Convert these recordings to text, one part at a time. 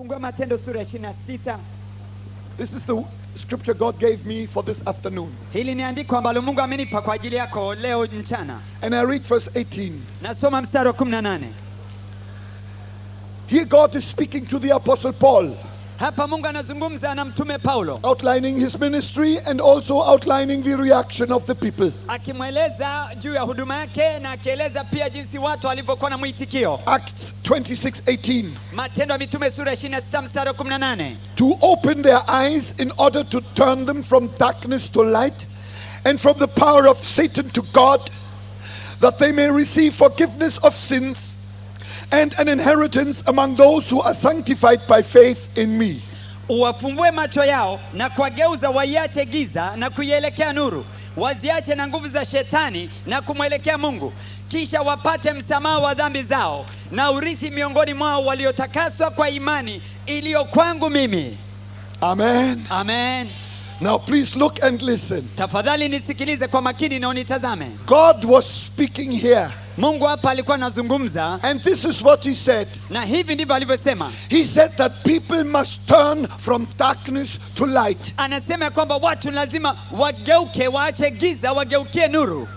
Tufungue Matendo sura ya 26. This is the scripture God gave me for this afternoon. Hili ni andiko ambalo Mungu amenipa kwa ajili yako leo mchana. And I read verse 18. Nasoma mstari wa 18. Here God is speaking to the Apostle Paul, Hapa Mungu anazungumza na mtume Paulo, outlining his ministry and also outlining the reaction of the people. akimweleza juu ya huduma yake na akieleza pia jinsi watu walivyokuwa na mwitikio. Acts 26:18. Matendo ya Mitume sura ya 26 mstari wa 18. To open their eyes in order to turn them from darkness to light and from the power of Satan to God, that they may receive forgiveness of sins and an inheritance among those who are sanctified by faith in me. Uwafumbue macho yao na kuwageuza waiache giza na kuielekea nuru, waziache na nguvu za shetani na kumwelekea Mungu, kisha wapate msamaha wa dhambi zao na urithi miongoni mwao waliotakaswa kwa imani iliyo kwangu mimi. Amen. Amen. Now please look and listen. Tafadhali nisikilize kwa makini na unitazame. God was speaking here, Mungu hapa alikuwa anazungumza, and this is what he said. na hivi ndivyo alivyosema. He said that people must turn from darkness to light. Anasema kwamba watu lazima wageuke, waache giza, wageukie nuru,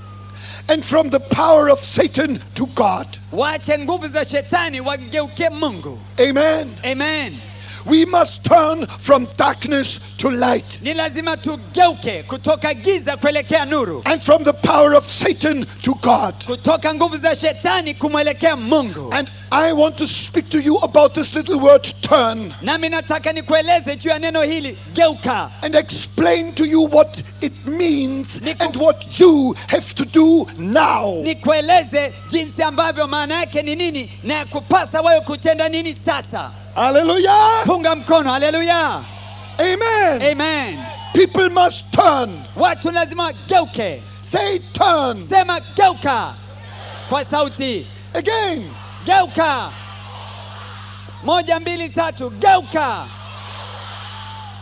And from the power of Satan to God. waache nguvu za shetani, wageukie Mungu. Amen. Amen. We must turn from darkness to light. Ni lazima tugeuke kutoka giza kuelekea nuru, And from the power of Satan to God. kutoka nguvu za shetani kumwelekea Mungu. And I want to speak to you about this little word turn, Nami nataka nikueleze juu ya neno hili geuka, and explain to you what it means Niku- and what you have to do now. nikueleze jinsi ambavyo maana yake ni nini na ya kupasa wewe kutenda nini sasa. Hallelujah. Punga mkono, haleluya. Amen. Amen. People must turn. Watu lazima geuke. Say turn. Sema geuka kwa sauti. Again. Geuka. 1, 2, 3. Geuka.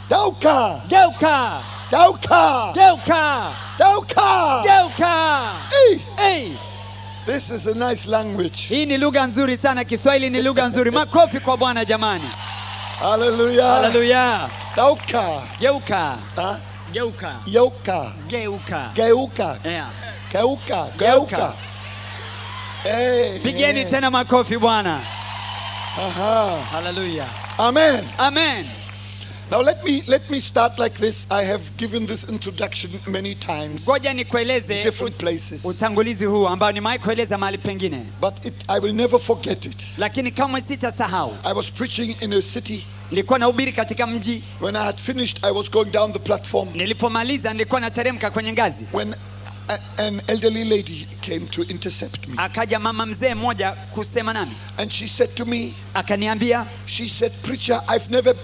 Geuka. Geuka. Geuka. Geuka. Geuka. Geuka. Hey, Hey. this is a nice language. Hii ni lugha nzuri sana. Kiswahili ni lugha nzuri. Makofi kwa Bwana jamani. Hallelujah. Haleluya. Geuka. Geuka. Huh? Geuka. Geuka. Geuka. Geuka. Yeah. Geuka. Geuka. Geuka. Hey. Pigeni tena makofi Bwana. Aha. Haleluya. Amen. Amen. Now let me start like this. I have given this introduction many times, Ngoja nikueleze different places, utangulizi huu ambao nimewahi kueleza mahali pengine, but I will never forget it. lakini kama sitasahau. I was preaching in a city. Nilikuwa nahubiri katika mji. When I had finished, I was going down the platform Nilipomaliza nilikuwa nateremka kwenye ngazi. when an elderly lady came to intercept me, Akaja mama mzee mmoja kusema nami. and she said to me, Akaniambia, she said, "Preacher, I've never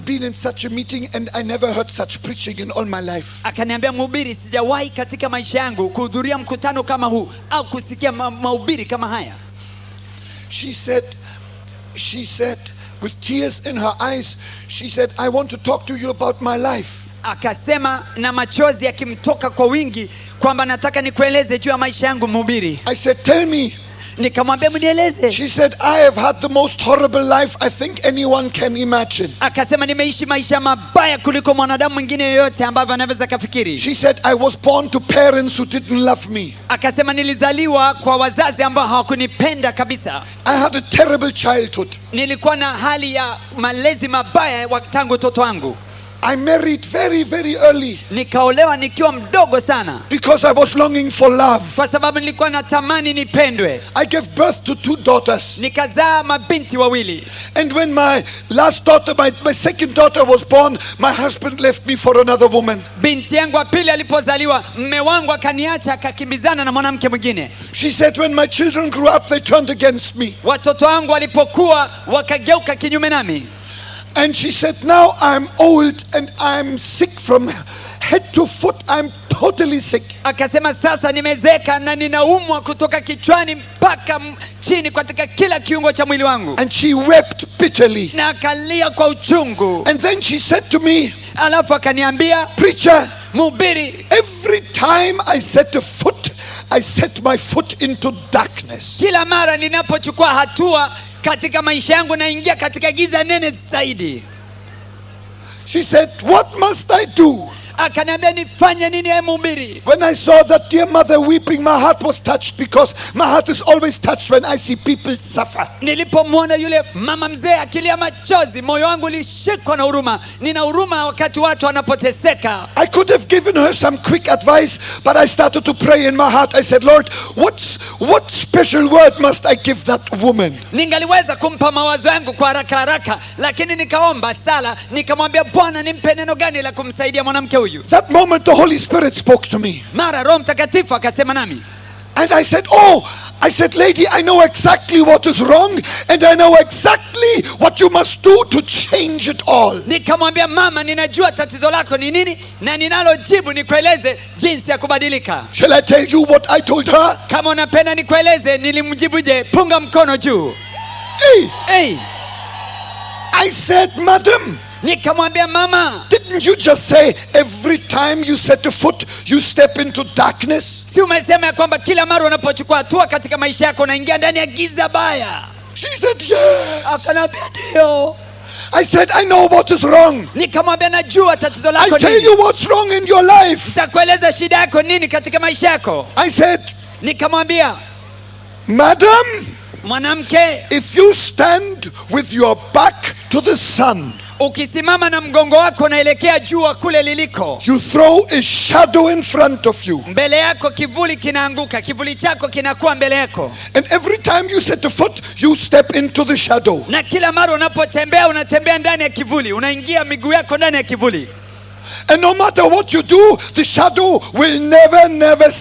been in such a meeting and I never heard such preaching in all my life." akaniambia mhubiri, sijawahi katika maisha yangu kuhudhuria mkutano kama huu au kusikia mahubiri kama haya. She said with tears in her eyes, she said, "I want to talk to you about my life." Akasema na machozi yakimtoka kwa wingi kwamba nataka nikueleze juu ya maisha yangu mhubiri. I said, "Tell me." Nikamwambia mnieleze. She said, "I have had the most horrible life I think anyone can imagine." Akasema nimeishi maisha mabaya kuliko mwanadamu mwingine yoyote ambavyo anaweza kafikiri. She said, "I was born to parents who didn't love me. Akasema nilizaliwa kwa wazazi ambao hawakunipenda kabisa. I had a terrible childhood. Nilikuwa na hali ya malezi mabaya tangu utoto wangu. I married very, very early Nikaolewa nikiwa mdogo sana because I was longing for love. kwa sababu nilikuwa natamani nipendwe. I gave birth to 2 daughters. Nikazaa mabinti wawili. And when my last daughter, my second daughter was born, my husband left me for another woman. Binti yangu wa pili alipozaliwa, mme wangu akaniacha akakimbizana na mwanamke mwingine. She said, when my children grew up, they turned against me. Watoto wangu walipokuwa wakageuka kinyume nami. And she said, now I'm old and I'm sick from head to foot. I'm totally sick. Akasema sasa nimezeka na ninaumwa kutoka kichwani mpaka chini katika kila kiungo cha mwili wangu. And she wept bitterly. Na akalia kwa uchungu. And then she said to me, alafu akaniambia, preacher, mhubiri, every time I set my foot into darkness. kila mara ninapochukua hatua katika maisha yangu naingia katika giza nene zaidi. She said, what must I do? Akaniambia nifanye nini mhubiri? When I saw that dear mother weeping, my heart was touched, because my heart is always touched when I see people suffer. Nilipomwona yule mama mzee akilia machozi, moyo wangu ulishikwa na huruma. Nina huruma wakati watu wanapoteseka. I could have given her some quick advice, but I started to pray in my heart. I said, Lord, what special word must I give that woman? Ningaliweza kumpa mawazo yangu kwa haraka haraka, lakini nikaomba sala, nikamwambia Bwana nimpe neno gani la kumsaidia mwanamke huyu. That moment the Holy Spirit spoke to me. Mara Roho Mtakatifu akasema nami. And I said, lady, I know exactly what is wrong, and I know exactly what you must do to change it all. Nikamwambia mama, ninajua tatizo lako ni nini na ninalojibu nikueleze jinsi ya kubadilika. Shall I tell you what I told her? Kama unapenda nikueleze nilimjibuje? Punga mkono juu. Hey. I said, madam, nikamwambia mama, didn't you just say every time you set a foot you step into darkness? Si umesema kwamba kila mara unapochukua hatua katika maisha yako unaingia ndani ya giza baya? She said, yes. Akaniambia ndio. I said, I know what is wrong. Nikamwambia najua tatizo I lako tell nini. you what's wrong in your life. Nitakueleza shida yako nini katika maisha yako. I said, nikamwambia, madam, mwanamke, if you stand with your back to the sun, ukisimama na mgongo wako unaelekea jua kule liliko, you throw a shadow in front of you. Mbele yako kivuli kinaanguka, kivuli chako kinakuwa mbele yako. And every time you set a foot, you step into the shadow. Na kila mara unapotembea unatembea ndani ya kivuli, unaingia miguu yako ndani ya kivuli. And no matter what you do, the shadow will never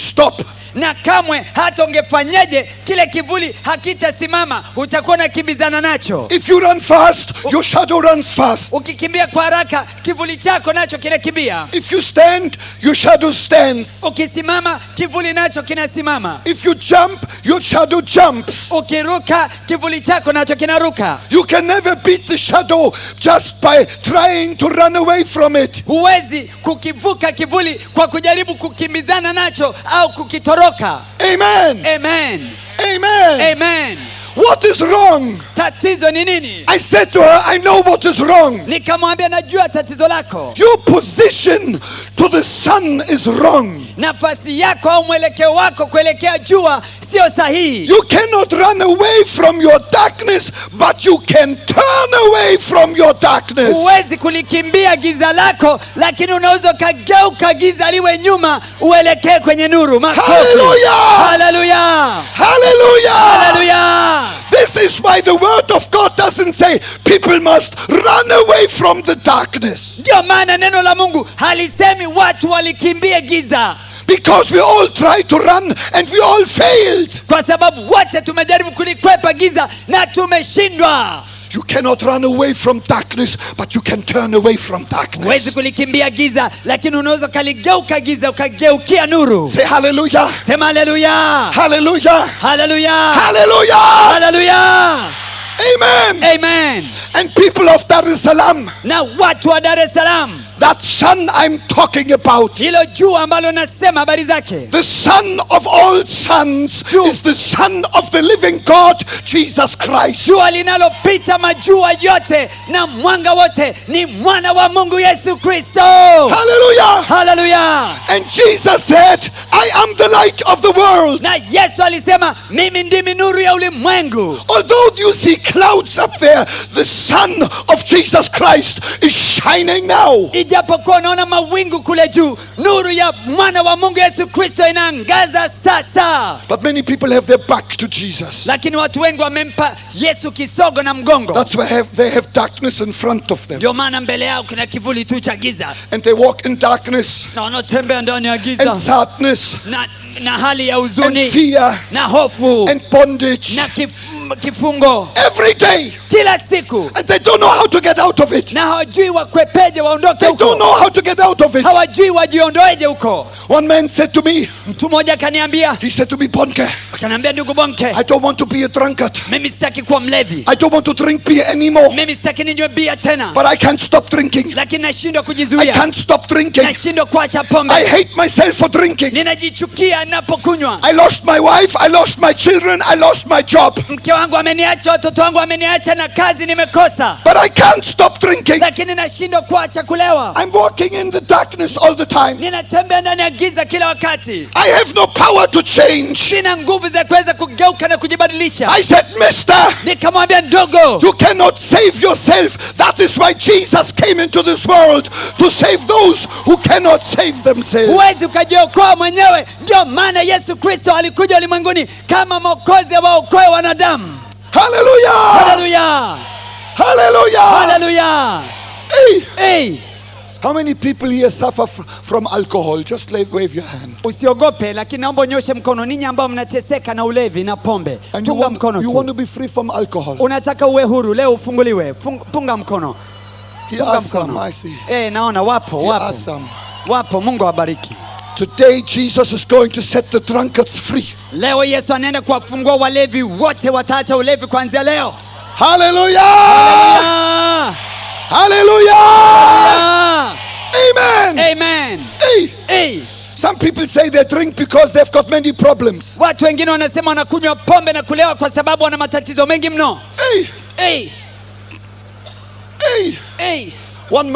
stop. Na kamwe hata ungefanyeje kile kivuli hakitasimama, utakuwa unakimbizana nacho. If you run fast, your shadow runs fast. Ukikimbia kwa haraka, kivuli chako nacho kinakimbia. If you stand, your shadow stands. Ukisimama, kivuli nacho kinasimama. If you jump, your shadow jumps. Ukiruka, kivuli chako nacho kinaruka. You can never beat the shadow just by trying to run away from it. Huwezi kukivuka kivuli kwa kujaribu kukimbizana nacho au kukitoroka. Amen. Amen. Amen. Amen. What is wrong? Tatizo ni nini? I said to her, I know what is wrong. Nikamwambia najua tatizo lako. Your position to the sun is wrong. Nafasi yako au mwelekeo wako kuelekea jua sio sahihi. You cannot run away from your darkness, but you can turn away from your darkness. Huwezi kulikimbia giza lako, lakini unaweza kageuka giza liwe nyuma uelekee kwenye nuru. Hallelujah! Hallelujah! Hallelujah! Hallelujah! This is why the word of God doesn't say people must run away from the darkness. Ndio maana neno la Mungu halisemi watu walikimbie giza. Because we all tried to run and we all failed. Kwa sababu wote tumejaribu kulikwepa giza na tumeshindwa. You cannot run away from darkness, but you can turn away from darkness. Huwezi kulikimbia giza, lakini unaweza kaligeuka giza ukageukia nuru. Say hallelujah. Sema hallelujah. Hallelujah. Hallelujah. Hallelujah. Hallelujah. Amen. Amen. And people of Dar es Salaam, Na watu wa Dar es Salaam, that sun I'm talking about, hilo jua ambalo nasema habari zake, the son of all sons is the son of the living God, Jesus Christ. jua linalopita majua yote na mwanga wote ni mwana wa Mungu Yesu Kristo. Hallelujah. Hallelujah. And Jesus said, I am the light of the world. Na Yesu alisema mimi ndimi nuru ya ulimwengu. Although you see clouds up there, the sun of Jesus Christ is shining now. Ijapokuwa unaona mawingu kule juu, nuru ya mwana wa Mungu Yesu Kristo inaangaza sasa. But many people have their back to Jesus. Lakini watu wengi wamempa Yesu kisogo na mgongo. That's why they have darkness in front of them. Ndio maana mbele yao kuna kivuli tu cha giza. And they walk in darkness Na wanatembea ndani ya giza. and sadness Na hali ya and huzuni fear na hofu and bondage na kifungo every day. kila siku. And they don't know how to get out of it. Na hawajui wakwepeje waondoke They don't huko. know how to get out of it. Hawajui wajiondoeje huko. One man said to me, Mtu mmoja akaniambia, he said to me, Bonke, akaniambia ndugu Bonke, I don't want to be a drunkard. mimi sitaki kuwa mlevi. I don't want to drink beer anymore. Mimi sitaki ninywe bia tena. But I can't stop drinking. Lakini nashindwa I kujizuia. can't stop drinking. Nashindwa kuacha I pombe. hate myself for drinking. Ninajichukia ninapokunywa. I lost my wife, I lost my children, I lost my job. Mke wangu wangu ameniacha, watoto wangu ameniacha, na kazi nimekosa, but I can't stop drinking. lakini nashindwa kuacha kulewa. I'm walking in the darkness all the time. Ninatembea ndani ya giza kila wakati. I have no power to change. Sina nguvu za kuweza kugeuka na kujibadilisha. I said, mister, Nikamwambia, ndogo, you cannot save yourself. That is why Jesus came into this world, to save those who cannot save themselves. huwezi ukajiokoa mwenyewe. Ndio maana Yesu Kristo alikuja ulimwenguni kama mwokozi waokoe wanadamu. Hallelujah! Haleluya, Hallelujah! haleluya. Hey, Hey, how many people here suffer from alcohol? Just wave your hand. usiogope, lakini naomba unyoshe mkono, ninyi ambao mnateseka na ulevi na pombe. And you Punga want, mkono you tu. want to be free from alcohol. Unataka uwe huru leo, ufunguliwe. Punga mkono. Here Punga are some, mkono. I see. Naona wapo, Here are wapo, some. wapo. Mungu awabariki. Today Jesus is going to set the drunkards free. Leo Yesu anaenda kuwafungua walevi wote, wataacha ulevi kuanzia leo. Hallelujah! Ah, Hallelujah! ah, Amen! amen. Hey, Hey, some people say they drink because they've got many problems. watu wengine wanasema wanakunywa pombe na kulewa kwa sababu wana matatizo mengi mno. Hey, Hey, hey. hey. One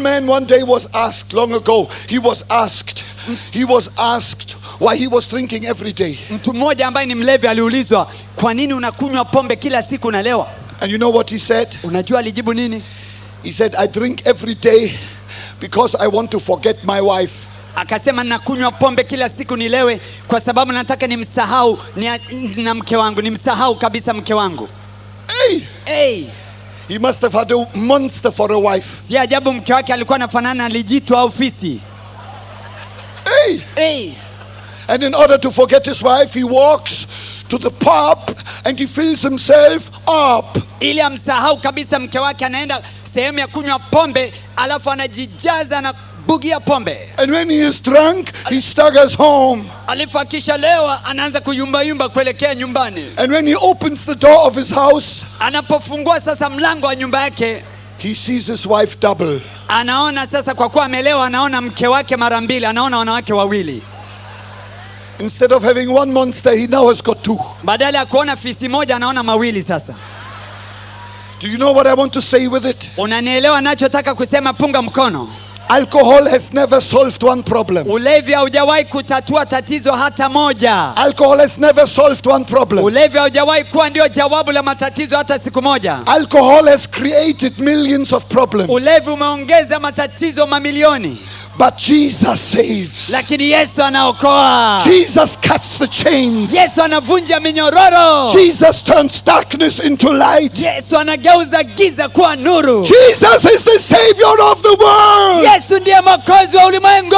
man one day was asked long ago, he was asked why he was drinking every day. Mtu mmoja ambaye ni mlevi aliulizwa, kwa nini unakunywa pombe kila siku unalewa? And you know what he said? Unajua alijibu nini? He said, I drink every day because I want to forget my wife. Akasema, nakunywa pombe kila siku nilewe kwa sababu nataka nimsahau na mke wangu, nimsahau kabisa mke wangu. Hey, Hey, he must have had a monster for a wife. si ajabu mke wake alikuwa anafanana na lijitu au fisi. Hey, Hey, and in order to forget his wife, he walks to the pub and he fills himself up. ili amsahau kabisa mke wake, anaenda sehemu ya kunywa pombe, alafu anajijaza na bugia pombe. And when he is drunk, he staggers home. Alafu akishalewa anaanza kuyumbayumba kuelekea nyumbani. And when he opens the door of his house, Anapofungua sasa mlango wa nyumba yake, he sees his wife double. anaona sasa, kwa kuwa amelewa, anaona mke wake mara mbili, anaona wanawake wawili. Instead of having one monster, he now has got two. Badala ya kuona fisi moja, anaona mawili sasa. Do you know what I want to say with it? Unanielewa nachotaka kusema? Punga mkono. Alcohol has never solved one problem. Ulevi haujawahi kutatua tatizo hata moja. Alcohol has never solved one problem. Ulevi haujawahi kuwa ndio jawabu la matatizo hata siku moja. Alcohol has created millions of problems. Ulevi umeongeza matatizo mamilioni, But Jesus saves. lakini Yesu anaokoa. Jesus cuts the chains. Yesu anavunja minyororo. Jesus turns darkness into light. Yesu anageuza giza kuwa nuru. Jesus is the Savior of the world. Yesu ndiye mwokozi wa ulimwengu.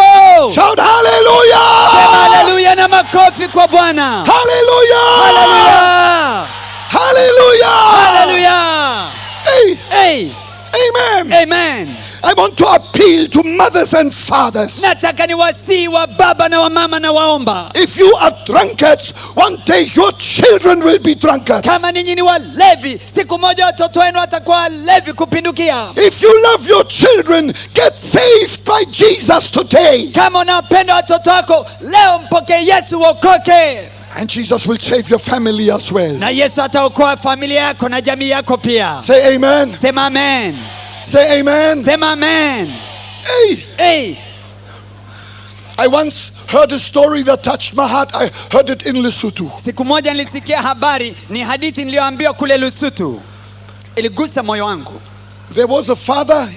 Shout Sema hallelujah! haleluya na makofi kwa Bwana. Hallelujah! Haleluya. Hallelujah! Haleluya. Hey, Hey, amen. amen. I want to appeal to mothers and fathers. Nataka ni wasii wa baba na wa mama na waomba. If you are drunkards, one day your children will be drunkards. Kama ninyi ni walevi, siku moja watoto wenu watakuwa walevi kupindukia. If you love your children, get saved by Jesus today. Kama unawapenda watoto wako, leo mpokee Yesu uokoke. And Jesus will save your family as well. Na Yesu ataokoa familia yako na jamii yako pia. Say amen. Sema amen. Say amen. Sema amen. Hey, Hey, I once heard a story that touched my heart. I heard it in Lesotho. siku moja nilisikia habari, ni hadithi niliyoambiwa kule Lesotho. Iligusa moyo wangu. There was a father,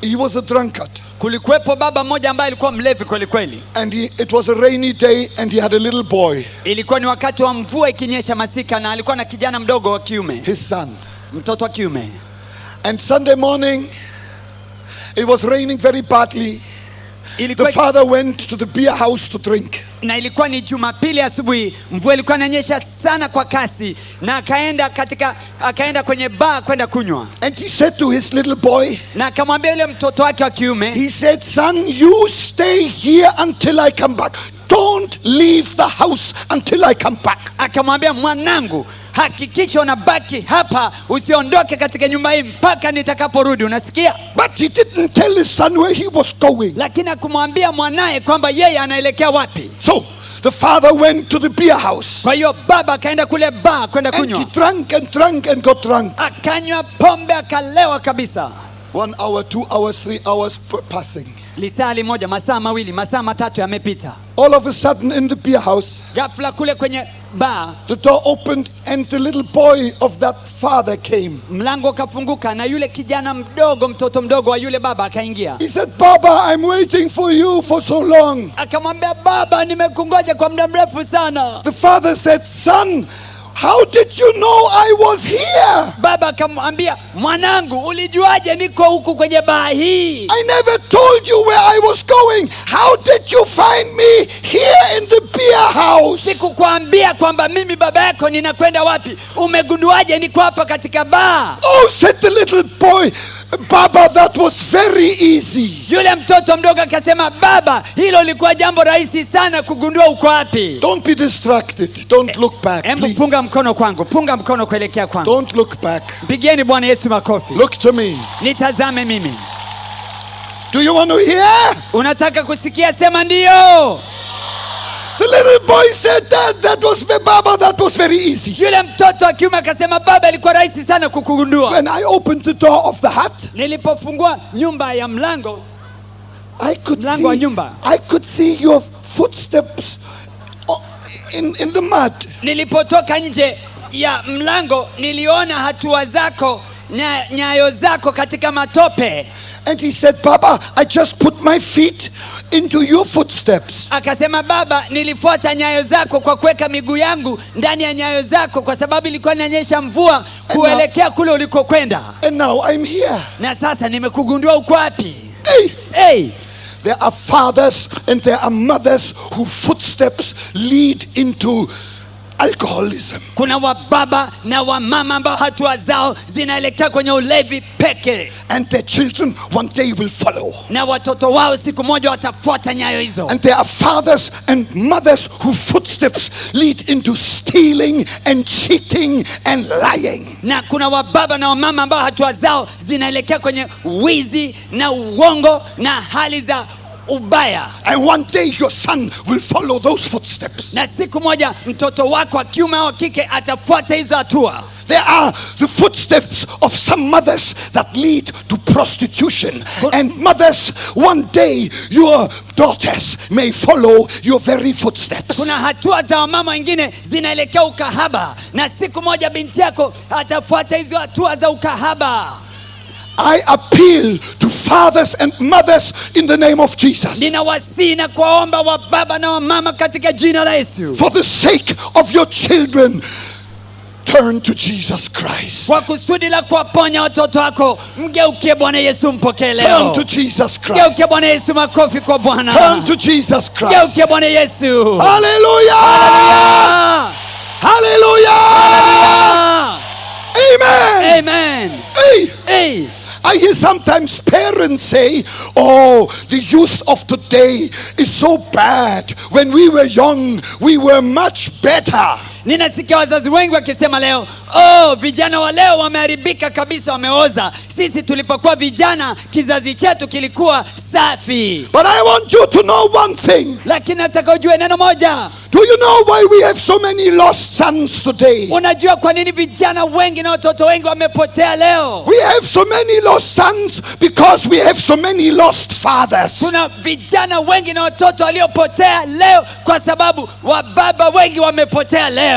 he was a drunkard. Kulikuwepo baba mmoja ambaye alikuwa mlevi kweli kweli. And it was a rainy day and he had a little boy, Ilikuwa ni wakati wa mvua ikinyesha masika, na alikuwa na kijana mdogo wa kiume, his son. mtoto wa kiume. And Sunday morning, it was raining very badly. The Ilikuwa, father went to the beer house to drink. na ilikuwa ni Jumapili asubuhi, mvua ilikuwa inanyesha sana kwa kasi, na akaenda kwenye bar kwenda kunywa, And he said to his little boy, na akamwambia yule mtoto wake wa kiume, he said, son, you stay here until I come back. Don't leave the house until I come back. akamwambia, mwanangu, hakikisha unabaki hapa, usiondoke katika nyumba hii mpaka nitakaporudi, unasikia? But he didn't tell his son where he was going. Lakini akumwambia mwanaye kwamba yeye anaelekea wapi. So the father went to the beer house. Kwa hiyo baba akaenda kule bar kwenda And he kunywa, drank and drank and got drunk. akanywa pombe akalewa kabisa. 1 hour, 2 hours, 3 hours passing. Lisali moja, masaa mawili, masaa matatu yamepita. All of a sudden in the beer house, Ghafla kule kwenye bar, the door opened and the little boy of that father came. mlango ukafunguka na yule kijana mdogo, mtoto mdogo wa yule baba akaingia. He said, Baba, I'm waiting for you for so long. Akamwambia, baba, nimekungoja kwa muda mrefu sana. The father said, Son, how did you know I was here? Baba akamwambia, mwanangu, ulijuaje niko huku kwenye baa hii? I never told you where I was going. How did you find me here in the beer house? Sikukwambia kwamba mimi baba yako ninakwenda wapi. Umegunduaje niko hapa katika baa? Oh, said the little boy, Baba, that was very easy. Yule mtoto mdogo akasema, baba, hilo lilikuwa jambo rahisi sana kugundua uko wapi. Don't be distracted. Don't look back, Hebu please. punga mkono kwangu, punga mkono kuelekea kwangu. Don't look back. Pigieni Bwana Yesu makofi. Look to me. Nitazame mimi. Do you want to hear? Unataka kusikia? Sema ndio. The little boy said that was Baba, that was very easy. Yule mtoto wa kiume akasema, baba, ilikuwa rahisi sana kukugundua. When I opened the door of the hut, Nilipofungua nyumba ya mlango I could Mlango wa nyumba. see your footsteps in the mud. nilipotoka nje ya mlango niliona hatua zako na nyayo zako katika matope. And he said, Baba, I just put my feet into your footsteps. Akasema, baba, nilifuata nyayo zako kwa kuweka miguu yangu ndani ya nyayo zako, kwa sababu ilikuwa inanyesha mvua kuelekea kule ulikokwenda. And now I'm here. Na sasa nimekugundua uko wapi. Hey, Hey, there are fathers and there are mothers whose footsteps lead into alcoholism. kuna wababa na wamama ambao hatua zao zinaelekea kwenye ulevi peke, And their children one day will follow. na watoto wao siku moja watafuata nyayo hizo. And there are fathers and mothers whose footsteps lead into stealing and cheating and lying. Na kuna wababa na wamama ambao hatua zao zinaelekea kwenye wizi na uongo na hali za ubaya. And one day your son will follow those footsteps. Na siku moja mtoto wako wa kiume au kike atafuata hizo hatua. There are the footsteps of some mothers that lead to prostitution. And mothers, one day your daughters may follow your very footsteps. Kuna hatua za wamama wengine zinaelekea ukahaba, na siku moja binti yako atafuata hizo hatua za ukahaba. I appeal to fathers and mothers in the name of Jesus. Ninawasihi na kuwaomba wababa na wamama katika jina la Yesu, For the sake of your children, turn to Jesus Christ. kwa kusudi la kuwaponya watoto wako, mgeukie Bwana Yesu, mpokee Turn leo. to Jesus Christ. Geukia Bwana Yesu, makofi kwa Bwana. Turn to Jesus Christ. Geukia Bwana Yesu. Hallelujah! Hallelujah. Hallelujah! Amen! Amen. Hey! Hey. I hear sometimes parents say, oh, the youth of today is so bad. When we were young, we were much better. Ninasikia wazazi wengi wakisema leo, vijana wa leo wameharibika kabisa, wameoza. Sisi tulipokuwa vijana, kizazi chetu kilikuwa safi. But I want you to know one thing. Lakini nataka ujue neno moja. Do you know why we have so many lost sons today? Unajua kwa nini vijana wengi na watoto wengi wamepotea leo? We have so many lost sons because we have so many lost fathers. Kuna vijana wengi na watoto waliopotea leo kwa sababu wababa wengi wamepotea leo.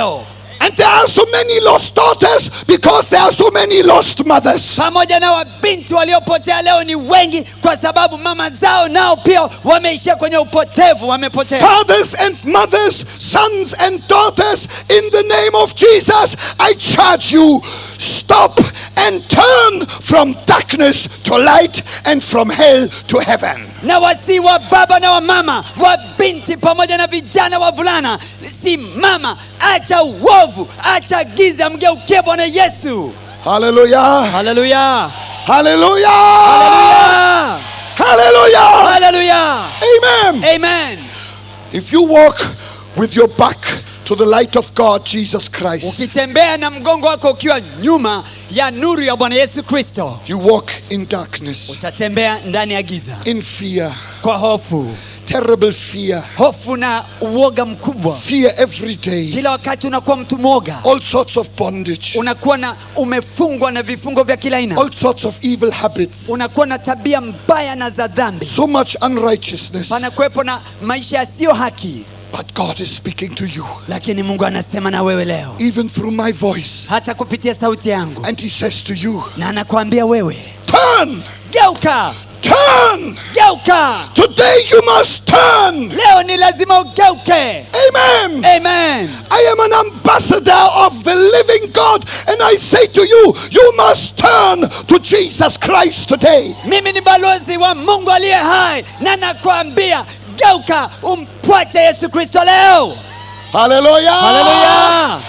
And there are so many lost daughters because there are so many lost mothers. Pamoja na wabinti waliopotea leo ni wengi kwa sababu mama zao nao pia wameishia kwenye upotevu, wamepotea. Fathers and mothers, sons and daughters, in the name of Jesus, I charge you, stop and turn from darkness to light and from hell to heaven. Na wasi wa baba na wa mama, wa binti pamoja na vijana wa vulana, simama, acha uovu, acha giza, mgeukie Bwana Yesu. Hallelujah. Hallelujah. Hallelujah. Hallelujah. Hallelujah. Hallelujah. Amen. Amen. If you walk with your back to the light of God, Jesus Christ, Ukitembea na mgongo wako ukiwa nyuma ya nuru ya Bwana Yesu Kristo, you walk in darkness, utatembea ndani ya giza, in fear. kwa hofu. terrible fear. hofu na uoga mkubwa. Fear every day. Kila wakati unakuwa mtu mwoga, All sorts of bondage. unakuwa na umefungwa na vifungo vya kila aina, All sorts of evil habits. unakuwa na tabia mbaya na za dhambi, So much unrighteousness. panakuwepo na maisha yasiyo haki. But God is speaking to you, Lakini Mungu anasema na wewe leo, even through my voice. hata kupitia sauti yangu, And He says to you, na anakuambia wewe, turn! geuka, Turn! geuka. Today you must turn! Leo ni lazima ugeuke. Amen! Amen. I am an ambassador of the living God, and I say to you, you must turn to Jesus Christ today. Mimi ni balozi wa Mungu aliye hai, na nakwambia geuka, umfuate Yesu Kristo leo. Hallelujah! Haleluya!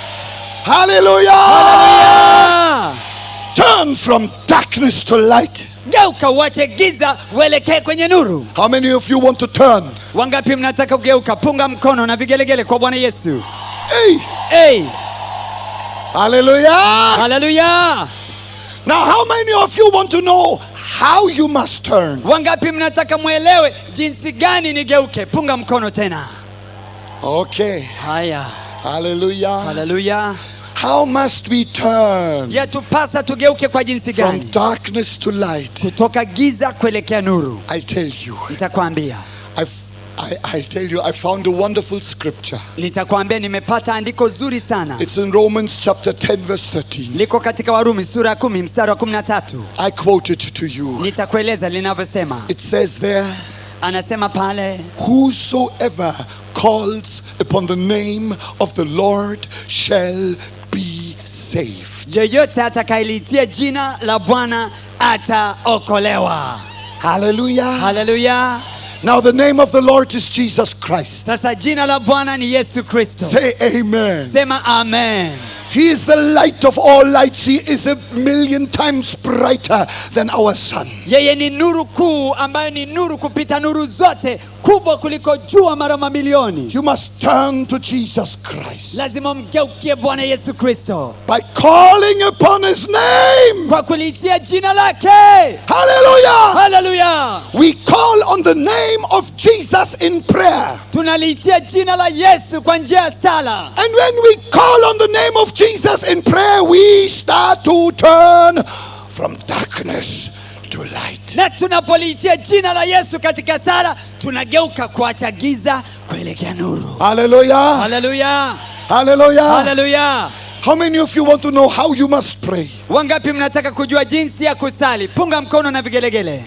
Hallelujah! Haleluya! Turn from darkness to light. Geuka, uache giza, uelekee kwenye nuru. How many of you want to turn? Wangapi mnataka kugeuka? Punga mkono na vigelegele kwa Bwana Yesu. Hey! Hey! Hallelujah! Haleluya! Now, how many of you want to know how you must turn? Wangapi mnataka muelewe jinsi gani nigeuke? Punga mkono tena. Okay. Haya. Hallelujah. Haleluya. How must we turn Yatupasa tugeuke kwa jinsi from gani? darkness to light? Kutoka giza kuelekea nuru. I tell you, Nitakwambia. I tell you, I found a wonderful scripture. Nitakwambia nimepata andiko zuri sana. It's in Romans chapter 10 verse 13. Liko katika Warumi sura ya 10 mstari wa 13. I quote it to you. Nitakueleza linavyosema. It says there, Anasema pale, whosoever calls upon the name of the Lord shall be saved. yeyote atakayeliitia jina la Bwana ataokolewa. Hallelujah. Haleluya. Now the name of the Lord is Jesus Christ. Sasa jina la Bwana ni Yesu Kristo. Say amen. Sema amen. He is the light of all lights. He is 1,000,000 times brighter than our sun. Yeye ni nuru kuu ambayo ni nuru kupita nuru zote, kubwa kuliko jua mara mamilioni. You must turn to Jesus Christ Lazima mgeukie Bwana Yesu Kristo by calling upon His name. kwa kuliitia jina lake. Hallelujah. Haleluya. We call on the name of Jesus in prayer. Tunaliitia jina la Yesu kwa njia ya sala. And when we call on the name of Jesus in prayer, we start to turn from darkness to light. Na tunapoliitia jina la Yesu katika sala, tunageuka kuacha giza kuelekea nuru. Hallelujah. Haleluya. Hallelujah. Haleluya. How many of you want to know how you must pray? Wangapi mnataka kujua jinsi ya kusali? Punga mkono na vigelegele.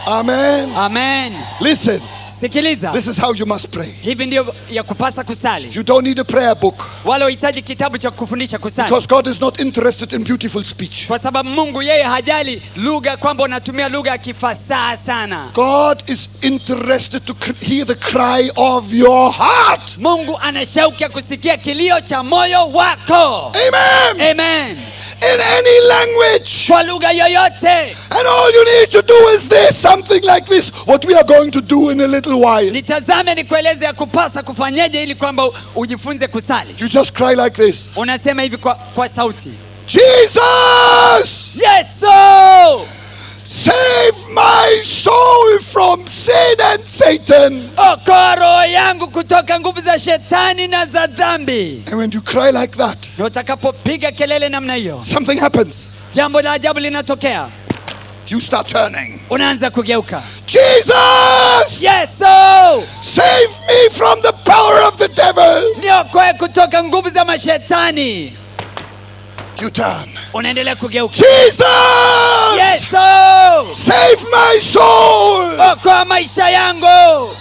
Amen. Amen. Listen, Sikiliza. this is how you must pray. Hivi ndio ya kupasa kusali. You don't need a prayer book Wala uhitaji kitabu cha kufundisha kusali. because God is not interested in beautiful speech. Kwa sababu Mungu yeye hajali lugha, kwamba unatumia lugha ya kifasaha sana. God is interested to hear the cry of your heart. Mungu ana shauku ya kusikia kilio cha moyo wako. Amen. Amen. In any language. Kwa lugha yoyote. And all you need to do is this, something like this, what we are going to do in a little while. Nitazame nikueleze ya kupasa kufanyeje ili kwamba ujifunze kusali. You just cry like this. Unasema hivi kwa sauti. Jesus! Yesu! Save my soul from sin and Satan. Okoa roho yangu kutoka nguvu za shetani na za dhambi. And when you cry like that, Na utakapopiga kelele namna hiyo, something happens. jambo la ajabu linatokea. You start turning. Unaanza kugeuka. Jesus! Yesu! Save me from the power of the devil. Niokoe kutoka nguvu za mashetani. You turn. Unaendelea kugeuka. Jesus! Yesu! Save my soul. Okoa maisha yangu.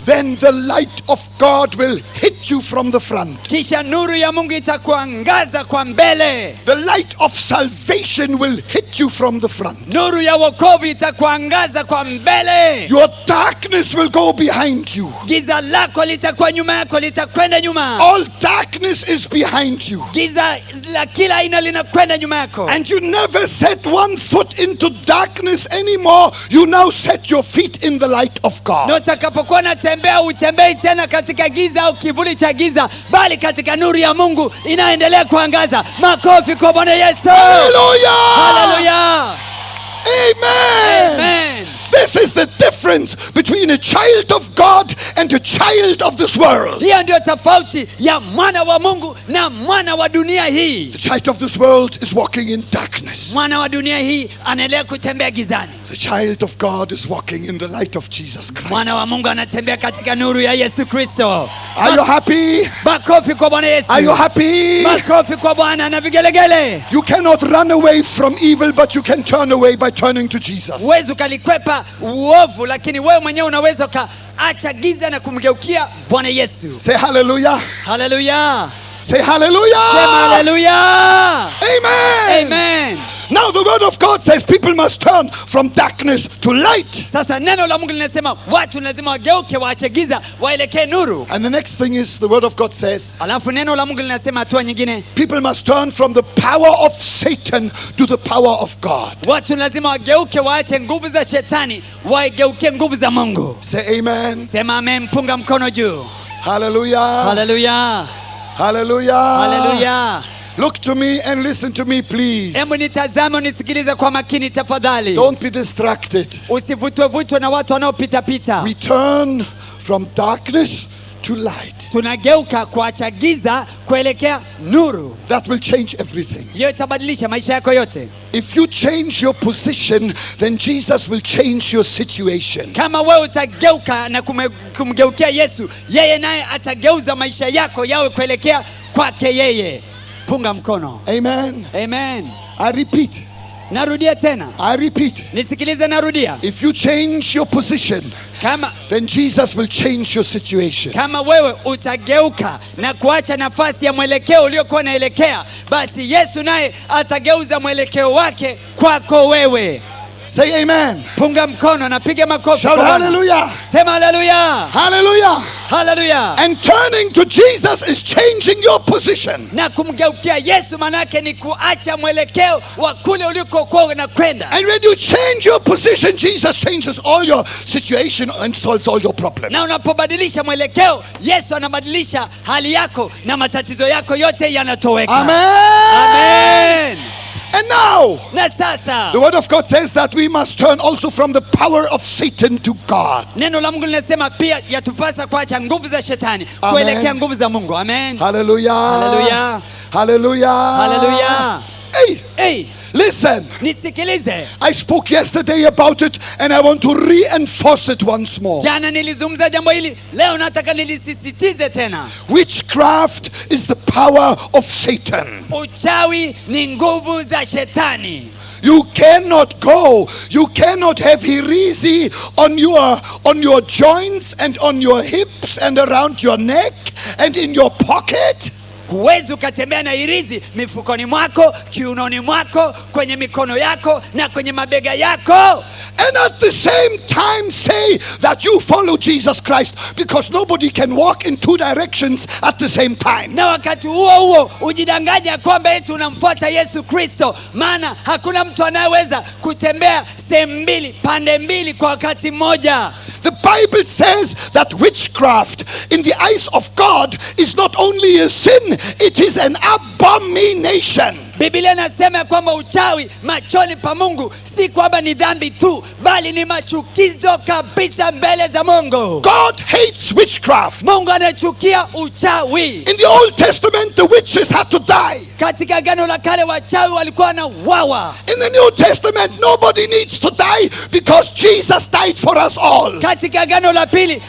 Then the light of God will hit you from the front. Kisha nuru ya Mungu itakuangaza kwa mbele. The light of salvation will hit you from the front. Nuru ya wokovu itakuangaza kwa mbele. Your darkness will go behind you. Giza lako litakuwa nyuma yako, litakwenda nyuma. All darkness is behind you. Giza la kila aina linakwenda nyuma yako. And you never set one foot into darkness anymore. You now set your feet in the light of Na God. utakapokuwa unatembea, utembei tena katika giza au kivuli cha giza, bali katika nuru ya Mungu inaendelea kuangaza. Makofi kwa Bwana Yesu. Hallelujah! Hallelujah. Amen! Amen. This This is the difference between a child of God and a child of this world. Hiyo ndio tofauti ya mwana wa Mungu na mwana wa dunia hii. The child of this world is walking in darkness. Mwana wa dunia hii anaendelea kutembea gizani. The child of God is walking in the light of Jesus Christ. Mwana wa Mungu anatembea katika nuru ya Yesu Kristo. Are you happy? Makofi kwa Bwana Yesu. Are you happy? Makofi kwa Bwana na vigelegele. You cannot run away from evil, but you can turn away by turning to Jesus. Huwezi ukalikwepa uovu, lakini wewe mwenyewe unaweza ukaacha giza na kumgeukia Bwana Yesu. Say hallelujah. Hallelujah. Say hallelujah. Sema hallelujah. Amen. Amen. Now the word of God says people must turn from darkness to light. Sasa neno la Mungu linasema watu lazima wageuke, waache giza, waelekee nuru. And the next thing is the word of God says Alafu neno la Mungu linasema hatua nyingine, people must turn from the power of Satan to the power of God. watu lazima wageuke, waache nguvu za shetani, waigeukie nguvu za Mungu. Say amen. Sema amen, punga mkono juu. Hallelujah. Hallelujah. Hallelujah. Hallelujah. Look to me and listen to me, please. Hebu nitazame unisikilize kwa makini tafadhali. Don't be distracted. Usivutwe na watu wanaopita pita. We turn from darkness to light. Tunageuka kuacha giza kuelekea nuru. That will change everything. Hiyo itabadilisha maisha yako yote. If you change your position, then Jesus will change your situation. Kama wewe utageuka na kumgeukia Yesu, yeye naye atageuza maisha yako yawe kuelekea kwake yeye. Punga mkono. Amen. Amen. I repeat. Narudia tena. I repeat. Nisikilize, narudia. If you change your position, then Jesus will change your situation. Kama wewe utageuka na kuacha nafasi ya mwelekeo uliokuwa unaelekea, basi Yesu naye atageuza mwelekeo wake kwako wewe. Say amen. Punga mkono na piga makofi. Shout hallelujah. Sema hallelujah. Hallelujah. Hallelujah. And turning to Jesus is changing your position. Na kumgeukia Yesu manake ni kuacha mwelekeo wa kule ulikokuwa unakwenda. And when you change your position, Jesus changes all your situation and solves all your problems. Na unapobadilisha mwelekeo, Yesu anabadilisha hali yako na matatizo yako yote yanatoweka. Amen. Amen. And now, Na sasa the word of God says that we must turn also from the power of Satan to God. neno la Mungu linasema pia yatupasa kuacha nguvu za shetani Amen. kuelekea nguvu za Mungu. Amen. Hallelujah. Hallelujah. Hallelujah. Hallelujah. Hey, Hey, listen. nisikilize. I spoke yesterday about it and I want to reinforce it once more. Jana nilizungumza jambo hili, leo nataka nilisisitize tena. Witchcraft is the power of Satan. Uchawi ni nguvu za shetani. You cannot have hirizi on your joints and on your hips and around your neck and in your pocket. Huwezi ukatembea na hirizi mifukoni mwako, kiunoni mwako, kwenye mikono yako na kwenye mabega yako. And at the same time say that you follow Jesus Christ, because nobody can walk in two directions at the same time. Na wakati huo ujidanganya kwamba eti unamfuata Yesu Kristo, maana hakuna mtu anayeweza kutembea sehemu mbili, pande mbili kwa wakati mmoja. The Bible says that witchcraft in the eyes of God is not only a sin, it is an abomination. Biblia inasema kwamba uchawi machoni pa Mungu si kwamba ni dhambi tu, bali ni machukizo kabisa mbele za Mungu. God hates witchcraft. Mungu anachukia uchawi. In the Old Testament, the witches had to die. Katika Agano la Kale wachawi walikuwa na wawa. In the New Testament, nobody needs to die because Jesus died for us all. Katika Agano la Pili,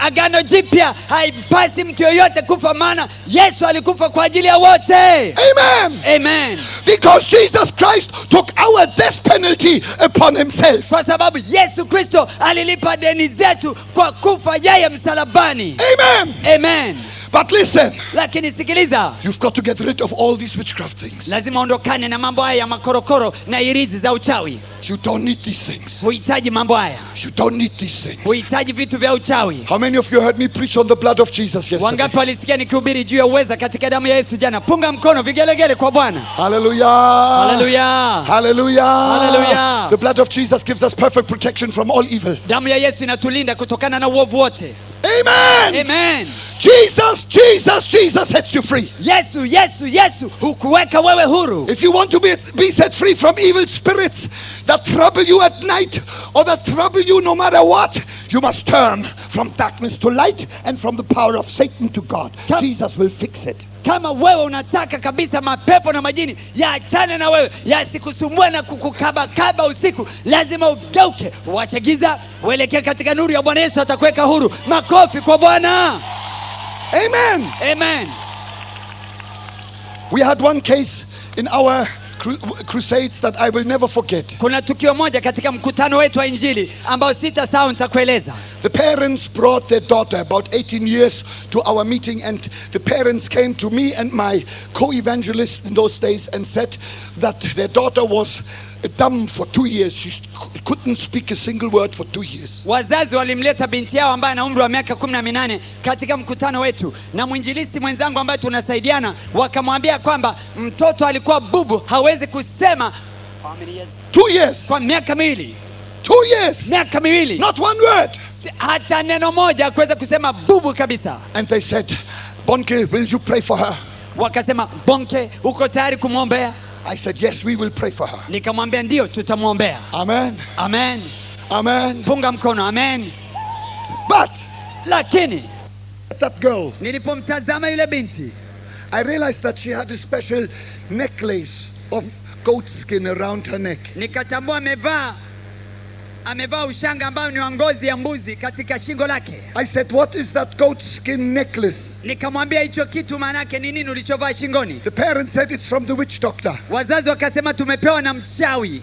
Agano Jipya, haipasi mtu yoyote kufa, maana Yesu alikufa kwa ajili ya wote. Amen. Amen. Because Jesus Christ took our death penalty upon himself. Kwa sababu Yesu Kristo alilipa deni zetu kwa kufa yeye msalabani. Amen. Amen. But listen, Lakini sikiliza, you've got to get rid of all these witchcraft things. lazima ondokane na mambo haya ya makorokoro na irizi za uchawi. You don't need these things. Huhitaji mambo haya. You don't need these things. Huhitaji vitu vya uchawi. How many of you heard me preach on the blood of Jesus yesterday? Wangapi walisikia nikihubiri juu ya uweza katika damu ya Yesu jana? Punga mkono, vigelegele kwa Bwana. Hallelujah. Hallelujah. Hallelujah. Hallelujah. The blood of Jesus gives us perfect protection from all evil. Damu ya Yesu inatulinda kutokana na uovu wote. Amen. Amen. Jesus sets you free. Yesu hukuweka wewe huru. If you want to be set free from evil spirits that trouble you at night or that trouble you no matter what, you must turn from darkness to light and from the power of Satan to God. Jesus will fix it. Kama wewe unataka kabisa mapepo na majini yaachane na wewe, yasikusumbue na kukukaba usiku, lazima ugeuke, uache giza, uelekee katika nuru ya Bwana Yesu, atakuweka huru. Makofi kwa Bwana. Amen. Amen. We had one case in our crusades that I will never forget. Kuna tukio moja katika mkutano wetu wa Injili ambao sitasahau, nitakueleza. The parents brought their daughter, about 18 years, to our meeting, and the parents came to me and my co-evangelist in those days and said that their daughter was dumb for 2 years. She couldn't speak a single word for 2 years. Wazazi walimleta binti yao ambaye ana umri wa miaka 18 katika mkutano wetu, na mwinjilisti mwenzangu ambaye tunasaidiana wakamwambia kwamba mtoto alikuwa bubu, hawezi kusema. 2 years. Kwa miaka miwili. 2 years. Miaka miwili. Not one word. Hata neno moja kuweza kusema, bubu kabisa. And they said, Bonke, will you pray for her? Wakasema, Bonke, uko tayari kumwombea? I said, yes, we will pray for her. Nikamwambia ndio, tutamwombea. Amen. Amen. Amen. Punga mkono. Amen. But lakini that girl, nilipomtazama yule binti, I realized that she had a special necklace of goat skin around her neck. Nikatambua amevaa ushanga ambao ni wa ngozi ya mbuzi katika shingo lake. I said, what is that goat skin necklace? Nikamwambia hicho kitu maana yake ni nini ulichovaa shingoni? The parents said it's from the witch doctor. Wazazi wakasema tumepewa na mchawi.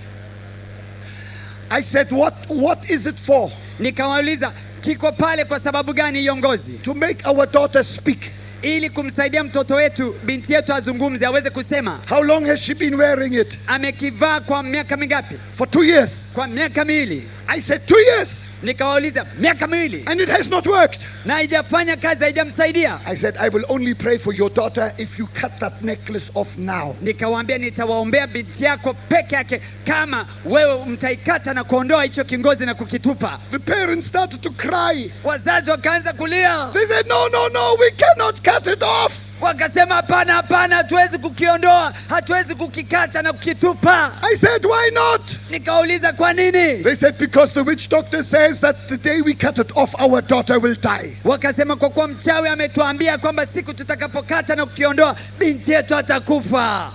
I said, what is it for? Nikawauliza kiko pale kwa sababu gani hiyo ngozi? To make our daughter speak. Ili kumsaidia mtoto wetu, binti yetu azungumze, aweze kusema. How long has she been wearing it? Amekivaa kwa miaka mingapi? For 2 years. Kwa miaka miwili. I said 2 years. Nikawauliza miaka miwili. And it has not worked. Na haijafanya kazi, haijamsaidia. I said, I will only pray for your daughter if you cut that necklace off now. Nikawaambia nitawaombea binti yako peke yake kama wewe mtaikata na kuondoa hicho kingozi na kukitupa. The parents started to cry. Wazazi wakaanza kulia. They said, no, we cannot cut it off. Wakasema hapana, hatuwezi kukiondoa, hatuwezi kukikata na kukitupa. I said, why not? Nikauliza kwa nini? They said, because the witch doctor says that the day we cut it off, our daughter will die. Wakasema kwa kuwa mchawi ametuambia kwamba siku tutakapokata na kukiondoa, binti yetu atakufa.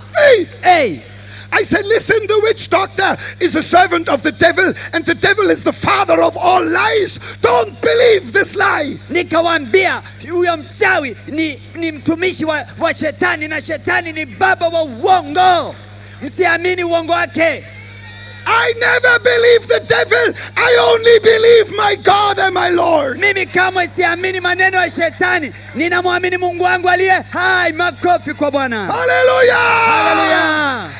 Hey! I said, listen, the witch doctor is a servant of the devil, and the devil is the father of all lies. Don't believe this lie. Nikawaambia huyo mchawi ni mtumishi wa shetani, na shetani ni baba wa uongo. Msiamini uongo wake. I never believe the devil. I only believe my God and my Lord. Mimi kamwe siamini maneno ya shetani. Ninamwamini Mungu wangu aliye hai. Makofi kwa Bwana. Hallelujah. Hallelujah.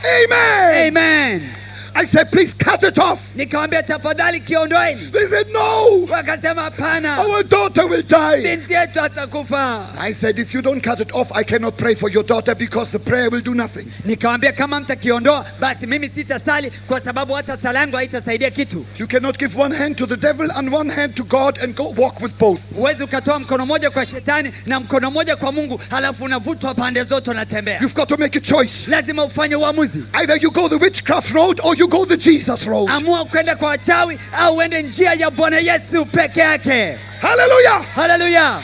Amen. Amen. I said, please cut it off. Nikamwambia tafadhali kiondoeni. They said, no. Wakasema hapana. Our daughter will die. Binti yetu atakufa. I said, if you don't cut it off, I cannot pray for your daughter because the prayer will do nothing. Nikamwambia kama mtakiondoa, basi mimi sitasali kwa sababu hata sala yangu haitasaidia kitu. You cannot give one hand to the devil and one hand to God and go walk with both. Huwezi ukatoa mkono moja kwa shetani na mkono moja kwa Mungu, halafu unavutwa pande zote unatembea. You've got to make a choice. Lazima ufanye uamuzi. Either you go the witchcraft road or you go the Jesus road. Amua kwenda kwa wachawi au uende njia ya Bwana Yesu peke yake. Hallelujah. Hallelujah.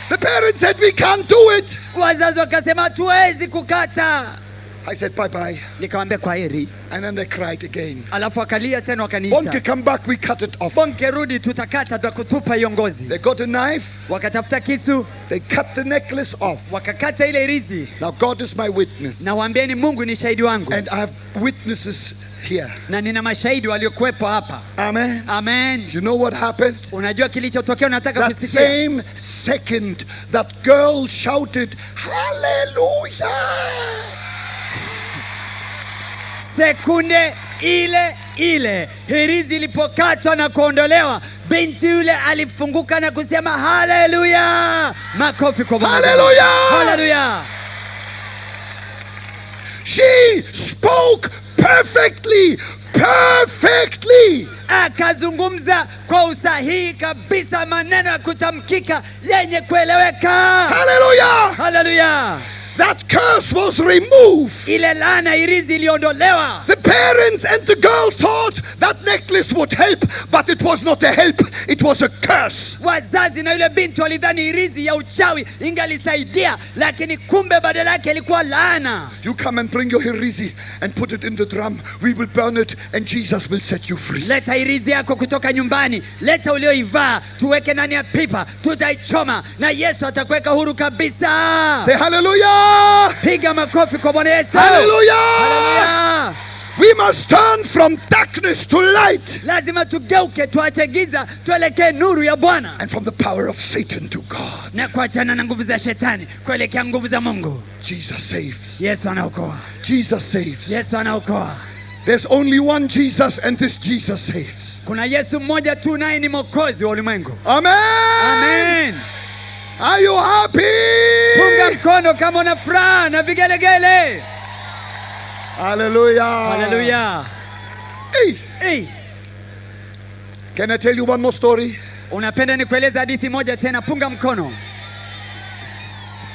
The parents said we can't do it. Wazazi wakasema hatuwezi kukata. I said bye bye. Nikamwambia kwa heri. And then they cried again. Alafu akalia tena wakaniita. Bonke, come back, we cut it off. Bonke, rudi, tutakata, tutakutupa hiyo ngozi. They got a knife. Wakatafuta kisu. They cut the necklace off. Wakakata ile rizi. Now God is my witness. Na waambieni Mungu ni shahidi wangu. And I have witnesses here. Na nina mashahidi waliokuwepo hapa. Amen. Amen. You know what happened? Unajua kilichotokea, unataka That kusikia? same second that girl shouted, hallelujah. Sekunde ile hirizi ilipokatwa na kuondolewa, binti yule alifunguka na kusema haleluya. Makofi kwa Bwana. Hallelujah. Hallelujah. She spoke perfectly, perfectly. Akazungumza kwa usahihi kabisa, maneno ya kutamkika yenye kueleweka. Hallelujah. Haleluya! That curse was removed. Ile laana irizi iliondolewa. The parents and the girl thought that necklace would help, but it was not a help, it was a curse. Wazazi na yule binti walidhani irizi ya uchawi ingalisaidia, lakini kumbe badala yake ilikuwa laana. You come and bring your hirizi and put it in the drum. We will burn it and Jesus will set you free. Leta irizi yako kutoka nyumbani, leta ulioivaa, tuweke ndani ya pipa, tutaichoma na Yesu atakuweka huru kabisa. Say hallelujah. Piga makofi kwa Bwana Yesu. Hallelujah. Haleluya! We must turn from darkness to light, Lazima tugeuke, tuache giza, tuelekee nuru ya Bwana, and from the power of Satan to God. na kuachana na nguvu za shetani kuelekea nguvu za Mungu. Jesus saves. Yesu anaokoa. Jesus saves. Yesu anaokoa. There's only one Jesus, and this Jesus saves. Kuna Yesu mmoja tu, naye ni Mwokozi wa ulimwengu. Amen. Amen. Are you happy? Punga mkono kama una furaha na vigelegele. Hallelujah. Haleluya! Hey, Hey, can I tell you one more story? unapenda nikueleza hadithi moja tena? Punga mkono.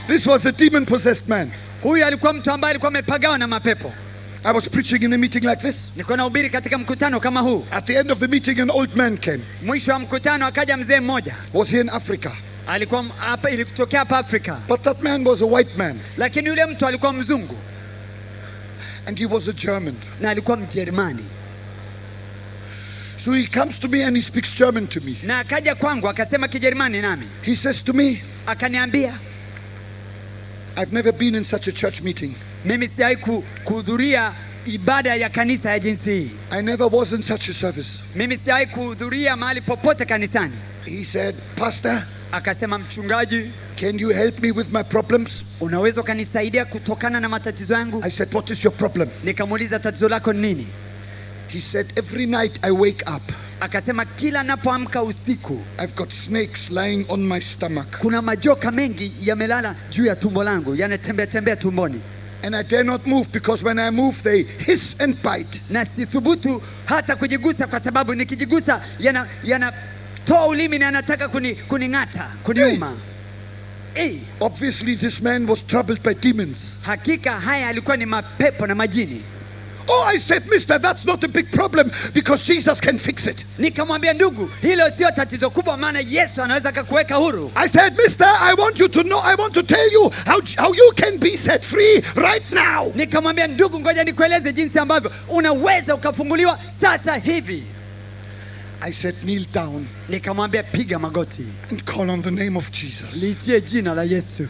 This was a demon-possessed man. Huyu alikuwa mtu ambaye alikuwa amepagawa na mapepo. I was preaching in a meeting like this. Nilikuwa nahubiri katika mkutano kama huu. At the end of the meeting, an old man came. Mwisho wa mkutano akaja mzee mmoja. Was he in Africa? Alikuwa hapa, ilitokea hapa Afrika. But that man was a white man, Lakini yule mtu alikuwa mzungu and he was a German. na alikuwa Mjerumani. So he comes to me and he speaks German to me. Na akaja kwangu akasema Kijerumani nami. He says to me, Akaniambia, I've never been in such a church meeting. mimi sijawahi kuhudhuria ibada ya kanisa ya jinsi hii. I never was in such a service. Mimi sijawahi kuhudhuria mahali popote kanisani. He said, Pastor, Akasema, mchungaji, can you help me with my problems? unaweza ukanisaidia kutokana na matatizo yangu? I said, what is your problem? Nikamuuliza, tatizo lako ni nini? He said, every night I wake up, Akasema, kila napoamka usiku I've got snakes lying on my stomach, kuna majoka mengi yamelala juu ya tumbo langu, yanatembea tembea tumboni, and I dare not move because when I move they hiss and bite. na sithubutu hata kujigusa, kwa sababu nikijigusa yanatoa ulimi na yanataka kuning'ata, kuniuma. Obviously this man was troubled by demons. Hakika haya alikuwa ni mapepo na majini. Oh, I said, mister, that's not a big problem because Jesus can fix it. Nikamwambia, ndugu, hilo sio tatizo kubwa, maana Yesu anaweza kukuweka huru. I said, mister, I want you to know, I want to tell you how you can be set free right now. Nikamwambia, ndugu, ngoja nikueleze jinsi ambavyo unaweza ukafunguliwa sasa hivi. I said, kneel down Nikamwambia, piga magoti, and call on the name of Jesus. liitie jina la Yesu.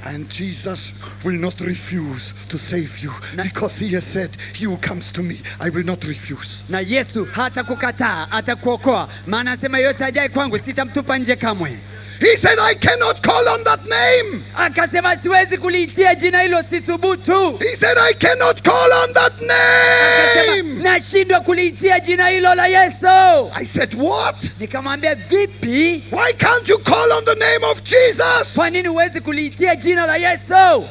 And Jesus will not refuse to save you because he has said, he who comes to me, I will not refuse. Na Yesu hata kukataa, atakuokoa, maana anasema yote ajaye kwangu sitamtupa nje kamwe. He said, I cannot call on that name. Akasema, siwezi kuliitia jina hilo, sithubutu. He said, I cannot call on that Akasema, name. nashindwa kuliitia jina hilo la Yesu. I said, what? Nikamwambia, vipi? Why can't you call on the name of Jesus? Kwa nini huwezi kuliitia jina la Yesu?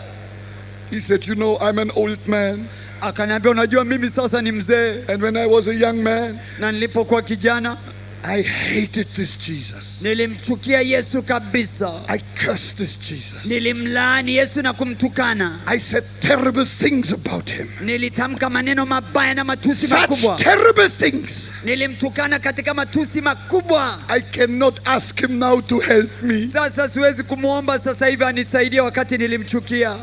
He said, you know, I'm an old man. Akaniambia, unajua mimi sasa ni mzee, And when I was a young man, na nilipokuwa kijana I hated this Jesus. nilimchukia Yesu kabisa. I cursed this Jesus. Nilimlaani Yesu na kumtukana. I said terrible things about him. Nilitamka maneno mabaya na matusi Such makubwa. terrible things. Nilimtukana katika matusi makubwa. I cannot ask him now to help me. Sasa siwezi kumwomba sasa hivi anisaidie wakati nilimchukia.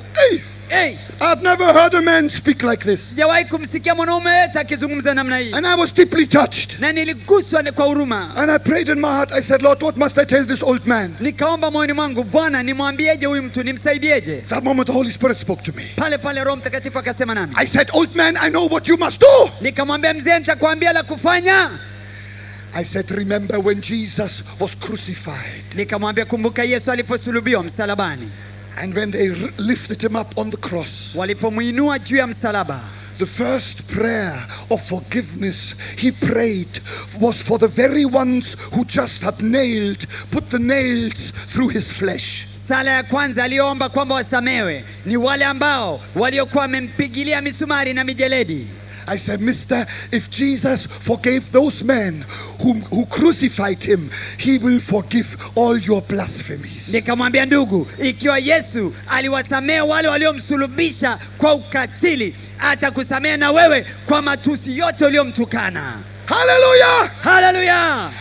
Hey, I've never heard a man speak like this. Sijawahi kumsikia mwanaume yeyote akizungumza namna hii. And I was deeply touched. Na niliguswa kwa huruma. And I prayed in my heart. I said, Lord, what must I tell this old man? Nikaomba moyoni mwangu, Bwana, nimwambieje huyu mtu, nimsaidieje? That moment the Holy Spirit spoke to me. Pale pale Roho Mtakatifu akasema nami. I said, old man, I know what you must do. Nikamwambia, mzee, nitakwambia la kufanya. I said, remember when Jesus was crucified. Nikamwambia, kumbuka Yesu aliposulubiwa msalabani. And when they lifted him up on the cross, Walipomuinua juu ya msalaba, the first prayer of forgiveness he prayed was for the very ones who just had put the nails through his flesh. sala ya kwanza aliyoomba kwamba wasamewe ni wale ambao waliokuwa wamempigilia misumari na mijeledi. I said, Mister, if Jesus forgave those men who crucified him, he will forgive all your blasphemies. Nikamwambia ndugu, ikiwa Yesu aliwasamehe wale waliomsulubisha kwa ukatili, atakusamehe na wewe kwa matusi yote uliomtukana. Hallelujah! Hallelujah!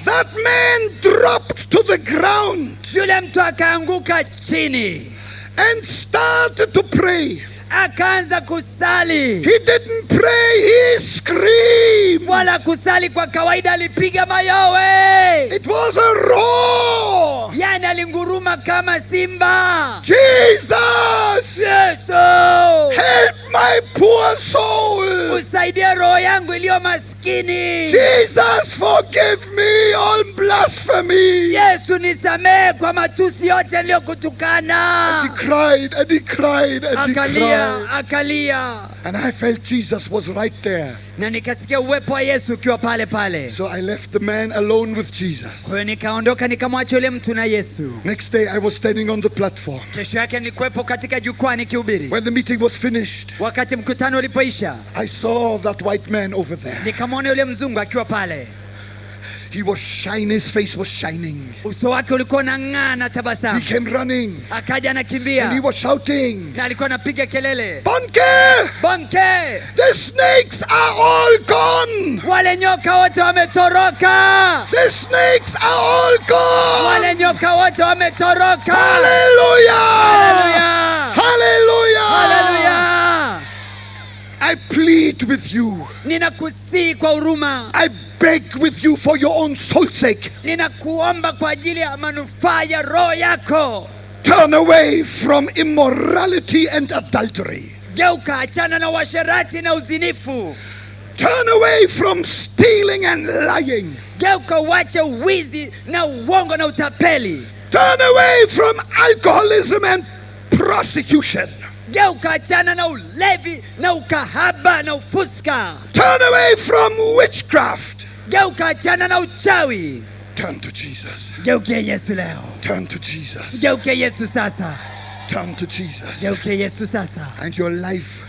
That man dropped to the ground Yule mtu akaanguka chini and started to pray. akaanza kusali. He didn't pray, he screamed. Wala kusali kwa kawaida, alipiga mayowe. It was a roar. Yani alinguruma kama simba. Jesus! Yesu! Help my poor soul. Usaidie roho yangu iliyo maskini. Jesus, forgive me all blasphemy. Yesu nisamehe kwa matusi yote niliyokutukana. He cried and he cried and he Akalia, cried. akalia. And I felt Jesus was right there. Na nikasikia uwepo wa Yesu ukiwa pale pale. So I left the man alone with Jesus. Kwa hiyo nikaondoka nikamwacha yule mtu na Yesu. Next day I was standing on the platform. Kesho yake nilikuwepo katika jukwaa nikihubiri. When the meeting was finished, Wakati mkutano ulipoisha, I saw that white man over there. nikamwona yule mzungu akiwa pale. He was shining, his face was shining. Uso wake ulikuwa unang'aa na He tabasamu. came running Akaja and he anakimbia was shouting, na alikuwa anapiga kelele, Bonke! Bonke! The snakes are all gone! Wale nyoka wote wametoroka! The snakes are all gone! Wale nyoka wote wametoroka! Hallelujah! Hallelujah! Hallelujah! Hallelujah! I plead with you. Ninakusihi kwa huruma. I beg with you for your own soul's sake. Ninakuomba kwa ajili ya manufaa ya roho yako. Turn away from immorality and adultery. Geuka, achana na uasherati na uzinifu. Turn away from stealing and lying. Geuka, uache uwizi na uongo na utapeli. Turn away from alcoholism and prostitution. Geuka, achana na ulevi na ukahaba na ufuska. Turn away from witchcraft. Geuka, achana na uchawi. Turn to Jesus. Geukia Yesu leo. Turn to Jesus. Geukia Yesu sasa. Turn to Jesus. Geukia Yesu sasa. And your life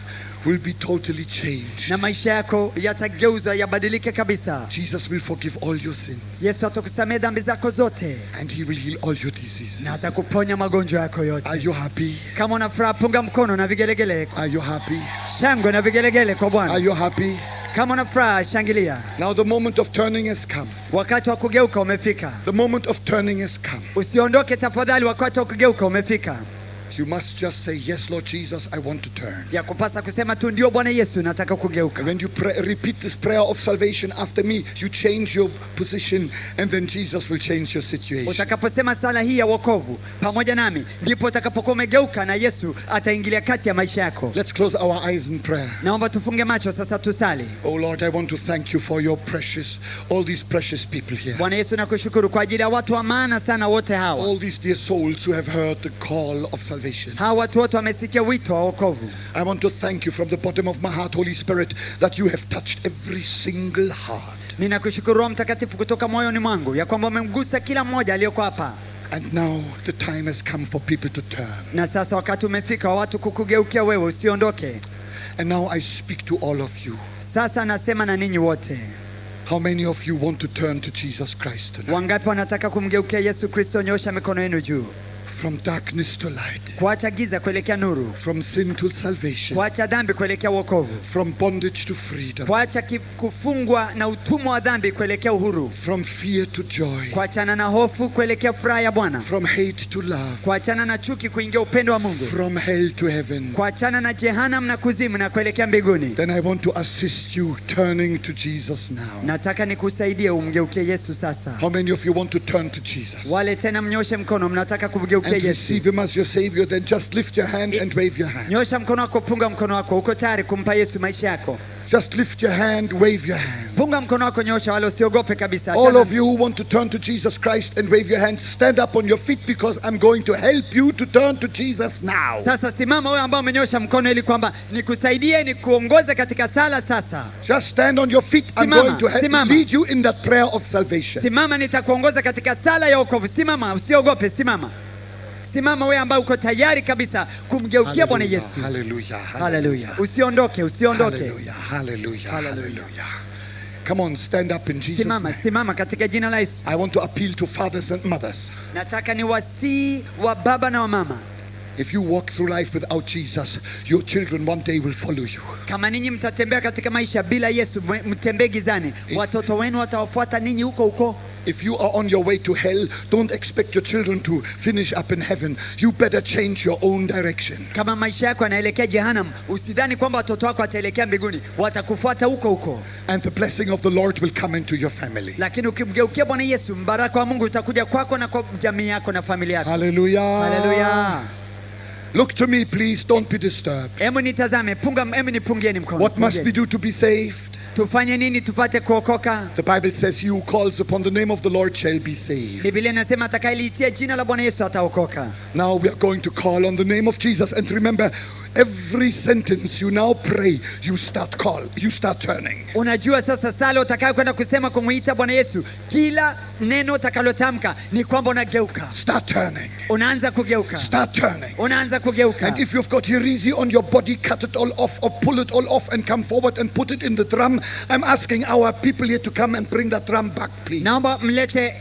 will be totally changed. Na maisha yako yatageuzwa yabadilike kabisa. Jesus will forgive all your sins. Yesu atakusamehe dhambi zako zote And he will heal all your diseases. na atakuponya magonjwa yako yote. Are you happy? Kama una furaha, punga mkono na vigelegele. Are you happy? Shangwe na vigelegele kwa Are Bwana. you happy? Kama una furaha, shangilia. Now the moment of turning has come. Wakati wa kugeuka umefika. The moment of turning has come. Usiondoke tafadhali, wakati wa kugeuka umefika. You must just say, yes, Lord Jesus, I want to turn. Ya kupasa kusema tu, ndio Bwana Yesu, nataka kugeuka. And when you repeat this prayer of salvation after me, you change your position and then Jesus will change your situation. Utakaposema sala hii ya wokovu pamoja nami, ndipo utakapokuwa umegeuka na Yesu ataingilia kati ya maisha yako. Let's close our eyes in prayer. Naomba tufunge macho sasa tusali. Oh Lord, I want to thank you for your precious, all these precious people here. Bwana Yesu, nakushukuru kwa ajili ya watu wa maana sana wote hawa. All these dear souls who have heard the call of salvation. Hawa watu wote wamesikia wito wa wokovu. I want to thank you from the bottom of my heart, Holy Spirit, that you have touched every single heart. Ninakushukuru Roho Mtakatifu kutoka moyoni mwangu ya kwamba umemgusa kila mmoja aliyoko hapa. And now the time has come for people to turn. Na sasa wakati umefika wa watu kukugeukia wewe, usiondoke. And now I speak to all of you. Sasa nasema na ninyi wote. How many of you want to turn to Jesus Christ tonight? Wangapi wanataka kumgeukia Yesu Kristo? Nyosha mikono yenu juu. From darkness to light. Kuacha giza kuelekea nuru. From sin to salvation. Kuacha dhambi kuelekea wokovu. From bondage to freedom. Kuacha kufungwa na utumwa wa dhambi kuelekea uhuru. From fear to joy. Kuachana na hofu kuelekea furaha ya Bwana. From hate to love. Kuachana na chuki kuingia upendo wa Mungu. From hell to heaven. Kuachana na jehanamu na kuzimu na kuelekea mbinguni. Then I want to assist you turning to Jesus now. Nataka nikusaidie umgeukie Yesu sasa. How many of you want to turn to Jesus? Wale tena mnyoshe mkono, mnataka kumgeukia And Yesu. receive him as your Savior, then just lift your hand and wave your hand. Nyosha mkono wako, punga mkono wako. Uko tayari kumpa Yesu maisha yako? Just lift your hand, wave your hand. Punga mkono wako, nyosha, wala usiogope kabisa. All of you who want to turn to Jesus Christ and wave your hand, stand up on your feet because I'm going to help you to turn to Jesus now. Sasa simama wewe ambao umenyosha mkono ili kwamba nikusaidie nikuongoze katika sala sasa. Just stand on your feet. I'm Simama, going to simama. lead you in that prayer of salvation. Simama, nitakuongoza katika sala ya wokovu. Simama, usiogope, simama. simama wewe ambaye uko tayari kabisa kumgeukia Bwana Yesu. Hallelujah. Hallelujah. Usiondoke. Hallelujah. Hallelujah. Hallelujah. Come on, stand up in Jesus' name. Simama katika jina la Yesu. I want to appeal to fathers and mothers. Nataka ni wasii wa baba na wa mama. If you walk through life without Jesus, your children one day will follow you. Kama ninyi mtatembea katika maisha bila Yesu, mtembee gizani, watoto wenu watawafuata ninyi huko huko. If you are on your way to hell, don't expect your children to finish up in heaven. You better change your own direction. Kama maisha yako yanaelekea jehanamu, usidhani kwamba watoto wako wataelekea mbinguni, watakufuata huko huko. And the blessing of the Lord will come into your family. Lakini ukimgeukia Bwana Yesu, mbaraka wa Mungu utakuja kwako na kwa jamii yako na familia yako. Hallelujah. Hallelujah. Look to me, please. Don't be disturbed. Hebu nitazame, hebu nipungieni mkono. What must we do to be saved? Tufanye nini tupate kuokoka? The Bible says, "He who calls upon the name of the Lord shall be saved." Biblia inasema atakayeliitia jina la Bwana Yesu ataokoka. Now we are going to call on the name of Jesus, and remember, every sentence you now pray, you start turning. Unajua sasa sala utakayokwenda kusema kumuita Bwana Yesu, kila neno utakalotamka ni kwamba unageuka. Start turning. Unaanza kugeuka. Start turning. Unaanza kugeuka. And if you've got hirizi on your body, cut it all off or pull it all off and come forward and put it in the drum. I'm asking our people here to come and bring that drum back, please. Naomba mlete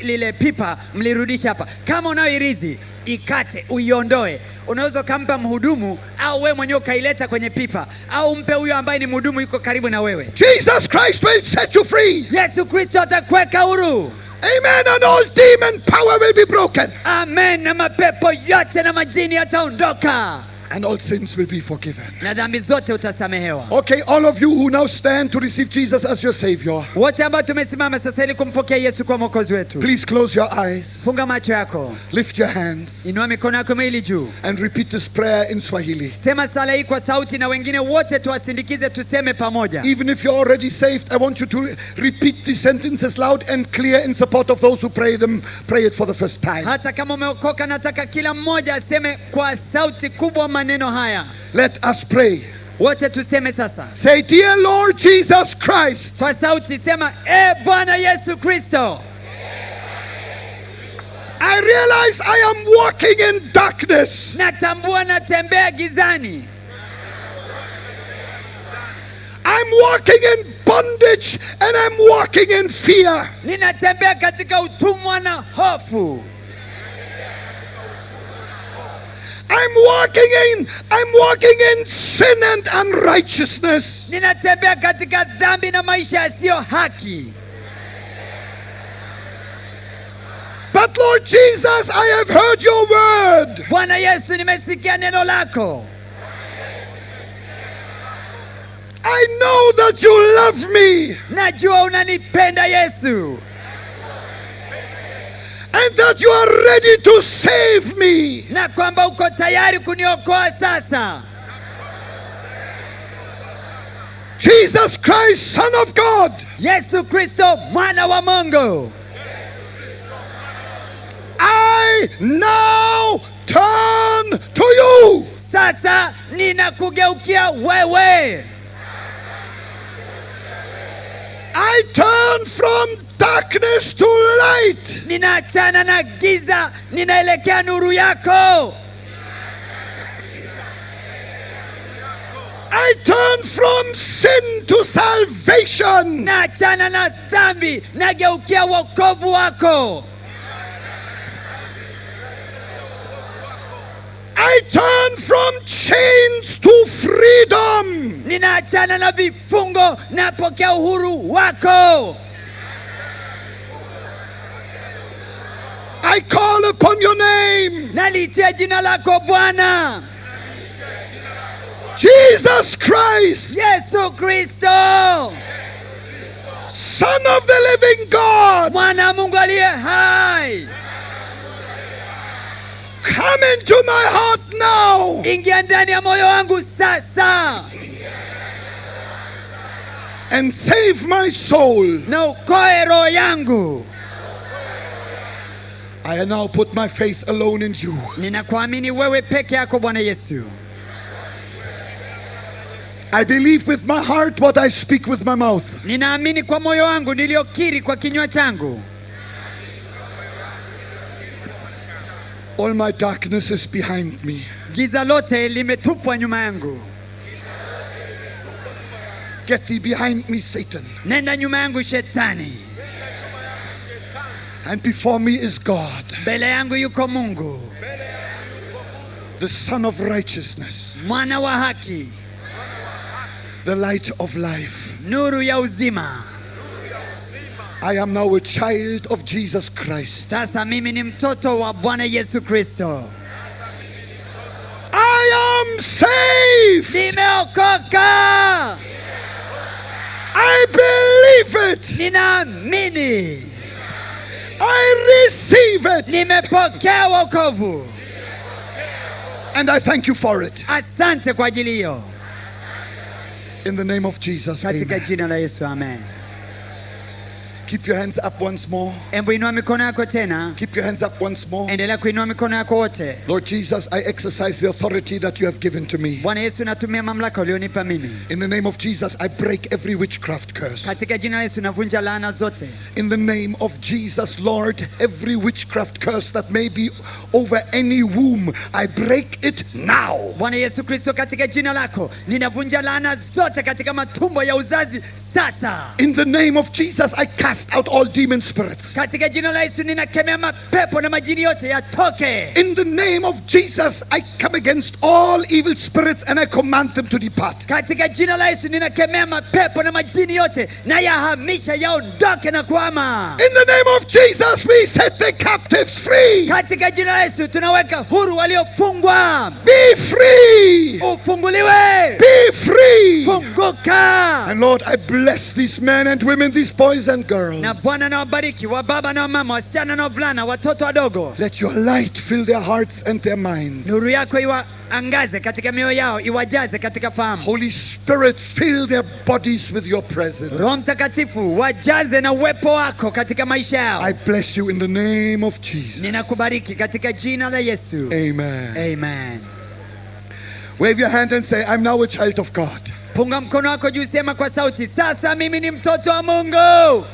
lile pipa, mlirudisha hapa. Kama unayo hirizi, ikate, uiondoe. Unaweza kumpa mhudumu au wewe mwenyewe kaileta kwenye pipa, au mpe huyo ambaye ni mhudumu yuko karibu na wewe. Jesus Christ will set you free. Yesu Kristo atakuweka huru. Amen. And all demon power will be broken. Amen. Na mapepo yote na majini yataondoka. And all sins will be forgiven. Na dhambi zote utasamehewa. Okay, all of you who now stand to receive Jesus as your Savior, wote ambao tumesimama sasa ili kumpokea Yesu kwa mwokozi wetu, please close your eyes, funga macho yako, lift your hands, inua mikono yako miwili juu, and repeat this prayer in Swahili. Sema sala hii kwa sauti na wengine wote tuwasindikize, tuseme pamoja. Even if you're already saved, I want you to repeat these sentences loud and clear in support of those who pray it for the first time. Hata kama umeokoka, nataka kila mmoja aseme kwa sauti kubwa maneno haya. Let us pray. Wote tuseme sasa. Say, "Dear Lord Jesus Christ." Kwa sauti sema, Bwana Yesu Kristo. I realize I am walking in darkness. Natambua natembea gizani. I'm walking in bondage and I'm walking in fear. Ninatembea katika utumwa na hofu. I'm walking in sin and unrighteousness. Ninatembea katika dhambi na maisha yasiyo haki. But Lord Jesus, I have heard your word. Bwana Yesu, nimesikia neno lako. I know that you love me. Najua unanipenda Yesu. And that you are ready to save me. Na kwamba uko tayari kuniokoa sasa. Jesus Christ, Son of God. Yesu Kristo, mwana wa Mungu. I now turn to you. Sasa ninakugeukia wewe. I turn from darkness to light. Ninaachana na giza, ninaelekea nuru yako. I turn from sin to salvation. Naachana na dhambi, nageukia wokovu wako. I turn from chains to freedom. Ninaachana na vifungo, napokea uhuru wako. I call upon your name. Naliitia jina lako Bwana. Jesus Christ, Yesu Kristo, Son of the living God. mwana Mungu aliye hai. Come into my heart now. Ingia ndani ya moyo wangu sasa. And save my soul. Na ukoe roho yangu. I now put my faith alone in you. Ninakuamini wewe peke yako Bwana Yesu. I believe with my heart what I speak with my mouth. Ninaamini kwa moyo wangu niliokiri kwa kinywa changu. All my darkness is behind me. Giza lote limetupwa nyuma yangu. Get thee behind me, Satan. Nenda nyuma yangu shetani. And before me is God, Mbele yangu yuko Mungu, the Son of righteousness, mwana wa haki, the light of life. nuru ya uzima. I am now a child of Jesus Christ. Sasa mimi ni mtoto wa Bwana Yesu Kristo. I am saved. Nimeokoka. I believe it. Ninaamini. I receive it. Nimepokea wokovu. And I thank you for it. Asante kwa ajili hiyo. In the name of Jesus, Katika amen. jina la Yesu, amen. Keep your hands up once more. Embu inua mikono yako tena. Keep your hands up once more. Endelea kuinua mikono yako wote. Lord Jesus, I exercise the authority that you have given to me. Bwana Yesu, natumia mamlaka ulionipa mimi. In the name of Jesus, I break every witchcraft curse. Katika jina la Yesu navunja laana zote. In the name of Jesus, Lord, every witchcraft curse that may be over any womb, I break it now. Bwana Yesu Kristo, katika jina lako ninavunja laana zote katika matumbo ya uzazi sasa. In the name of Jesus, I cast out all demon spirits. Katika jina la Yesu ninakemea mapepo na majini yote yatoke. In the name of Jesus, I come against all evil spirits and I command them to depart. Katika jina la Yesu ninakemea mapepo na majini yote na yahamisha yaondoke na kuhama. In the name of Jesus, we set the captives free. Katika jina la Yesu tunaweka huru waliofungwa. Be free. Ufunguliwe. Be free. Funguka. And Lord, I bless these men and women, these boys and girls. Na Bwana na wabariki wa baba na mama, wasichana na wavulana, watoto wadogo. Let your light fill their hearts and their minds. Nuru yako iwaangaze katika mioyo yao, iwajaze katika fahamu. Holy Spirit, fill their bodies with your presence. Roho Mtakatifu wajaze na uwepo wako katika maisha yao. I bless you in the name of Jesus. Ninakubariki katika jina la Yesu. Amen. Amen. Wave your hand and say, I'm now a child of God. Punga mkono wako juu, sema kwa sauti, sasa mimi ni mtoto wa Mungu.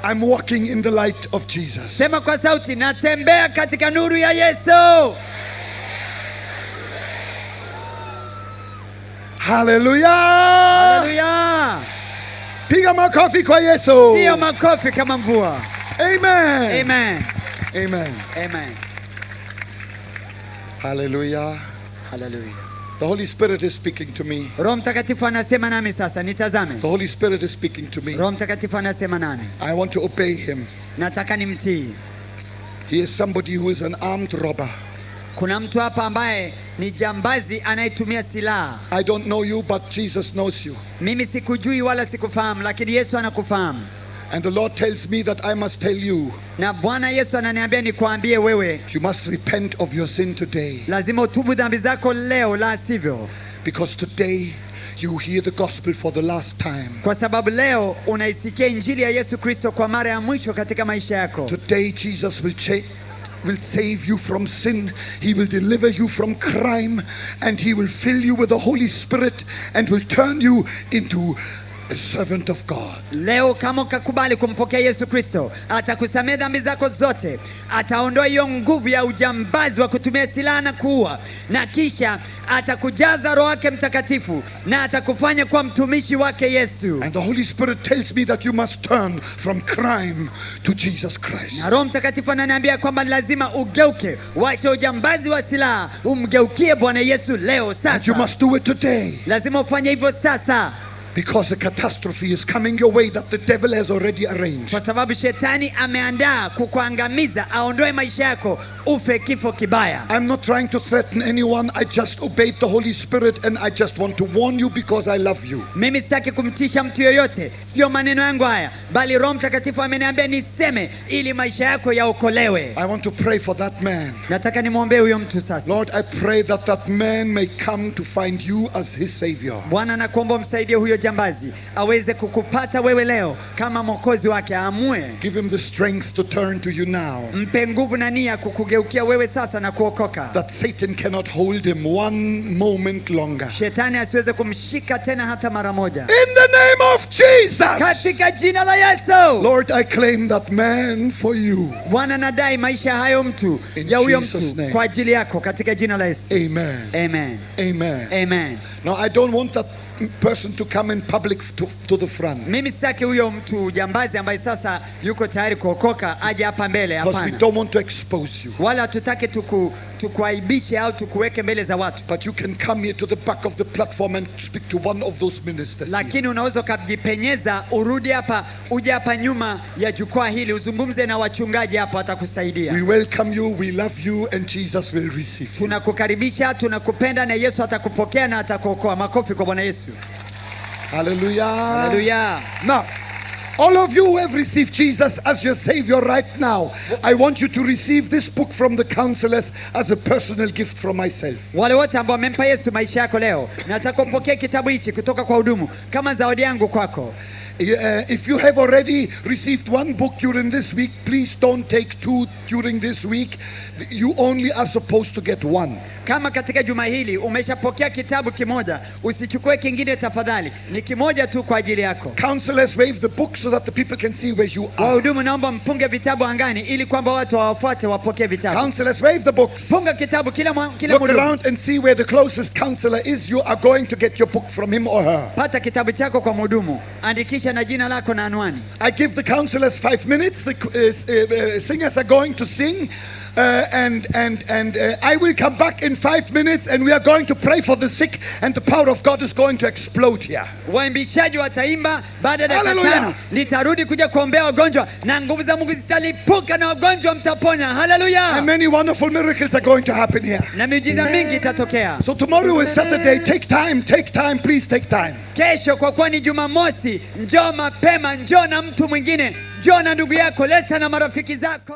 I'm walking in the light of Jesus. Sema kwa sauti, natembea katika nuru ya Yesu. Hallelujah. Haleluya. Piga makofi kwa Yesu. Ndio makofi kama mvua. Amen. Amen. Amen. Amen. Hallelujah. Haleluya. The Holy Spirit is speaking to me. Roho Mtakatifu anasema nami sasa, nitazame. The Holy Spirit is speaking to me. Roho Mtakatifu anasema nami. I want to obey him. Nataka nimtii. He is somebody who is an armed robber. Kuna mtu hapa ambaye ni jambazi anayetumia silaha. I don't know you, but Jesus knows you. Mimi sikujui wala sikufahamu, lakini Yesu anakufahamu. And the Lord tells me that I must tell you, Na Bwana Yesu ananiambia nikuambie wewe, you must repent of your sin today. lazima utubu dhambi zako leo, la sivyo. Because today you hear the gospel for the last time. Kwa sababu leo unaisikia injili ya Yesu Kristo kwa mara ya mwisho katika maisha yako. Today Jesus will save you from sin. He will deliver you from crime, and he will fill you with the Holy Spirit and will turn you into a servant of God. Leo kama ukakubali kumpokea Yesu Kristo, atakusamehe dhambi zako zote, ataondoa hiyo nguvu ya ujambazi wa kutumia silaha na kuua, na kisha atakujaza Roho wake Mtakatifu na atakufanya kuwa mtumishi wake Yesu. And the Holy Spirit tells me that you must turn from crime to Jesus Christ. Na Roho Mtakatifu ananiambia kwamba lazima ugeuke, uache ujambazi wa silaha, umgeukie Bwana Yesu leo And you sasa. must do it today. Lazima ufanye hivyo sasa. Because a catastrophe is coming your way that the devil has already arranged. Kwa sababu shetani ameandaa kukuangamiza, aondoe maisha yako ufe kifo kibaya. I'm not trying to threaten anyone. I just obeyed the Holy Spirit and I just want to warn you because I love you. Mimi sitaki kumtisha mtu yoyote, sio maneno yangu haya, bali Roho Mtakatifu ameniambia niseme ili maisha yako yaokolewe. I want to pray for that man. Nataka nimwombee huyo mtu sasa. Lord, I pray that that man may come to find you as his Savior. Bwana, nakuomba umsaidie huyo jambazi aweze kukupata wewe leo kama mwokozi wake, aamue. Give him the strength to turn to you now. Mpe nguvu na nia kukugeukia kukugeukia wewe sasa na kuokoka, that Satan cannot hold him one moment longer. shetani asiweze kumshika tena hata mara moja, In the name of Jesus, katika jina la Yesu. Lord, I claim that man for you. Bwana, nadai maisha hayo mtu, In ya huyo Jesus' mtu name. kwa ajili yako katika jina la Yesu. Amen. Amen. Amen. Amen. Now, I don't want that person to come in public to the front, Mimi sitaki huyo mtu jambazi ambaye sasa yuko tayari kuokoka aje hapa mbele, because we hapana. don't want to expose you. Wala tutake tukuaibishe au tukuweke mbele za watu. But you can come here to the back of the platform and speak to one of those ministers here. Lakini unaweza ukajipenyeza urudi hapa, uje hapa nyuma ya jukwaa hili uzungumze na wachungaji hapa, watakusaidia. We welcome you, we love you, and Jesus will receive you. Tunakukaribisha, tunakupenda na Yesu atakupokea na atakuokoa. Makofi kwa Bwana Yesu. Hallelujah. Hallelujah. Now, all of you who have received Jesus as your Savior right now, I want you to receive this book from the counselors as a personal gift from myself. Wale wote ambao wamempa Yesu maisha yako leo, nataka upokee kitabu hichi kutoka kwa hudumu kama zawadi yangu kwako. If you have already received one book during this week, please don't take two during this week. You only are supposed to get one. Kama katika juma hili umeshapokea kitabu kimoja, usichukue kingine tafadhali. Ni kimoja tu kwa ajili yako. Counselors, wave the book so that the people can see where you are. Wahudumu, naomba mpunge vitabu angani ili kwamba watu wawafuate wapokee vitabu. Counselors, wave the books. Punga kitabu kila Look mhudumu. around and see where the closest counselor is. You are going to get your book from him or her. Pata kitabu chako kwa mhudumu, andikisha na jina lako na anwani. I give the counselors 5 minutes. The singers are going to sing. And I will come back in 5 minutes and we are going to pray for the sick and the power of God is going to explode here. Waimbishaji wataimba, baada ya dakika Hallelujah. 5 nitarudi kuja kuombea wagonjwa na nguvu za Mungu zitalipuka na wagonjwa mtapona. Hallelujah. And many wonderful miracles are going to happen here. Na miujiza mingi itatokea. So tomorrow is Saturday. Take time, please take time. Kesho kwa kuwa ni Jumamosi, njoo mapema, njoo na mtu mwingine, njoo na ndugu yako, leta na marafiki zako.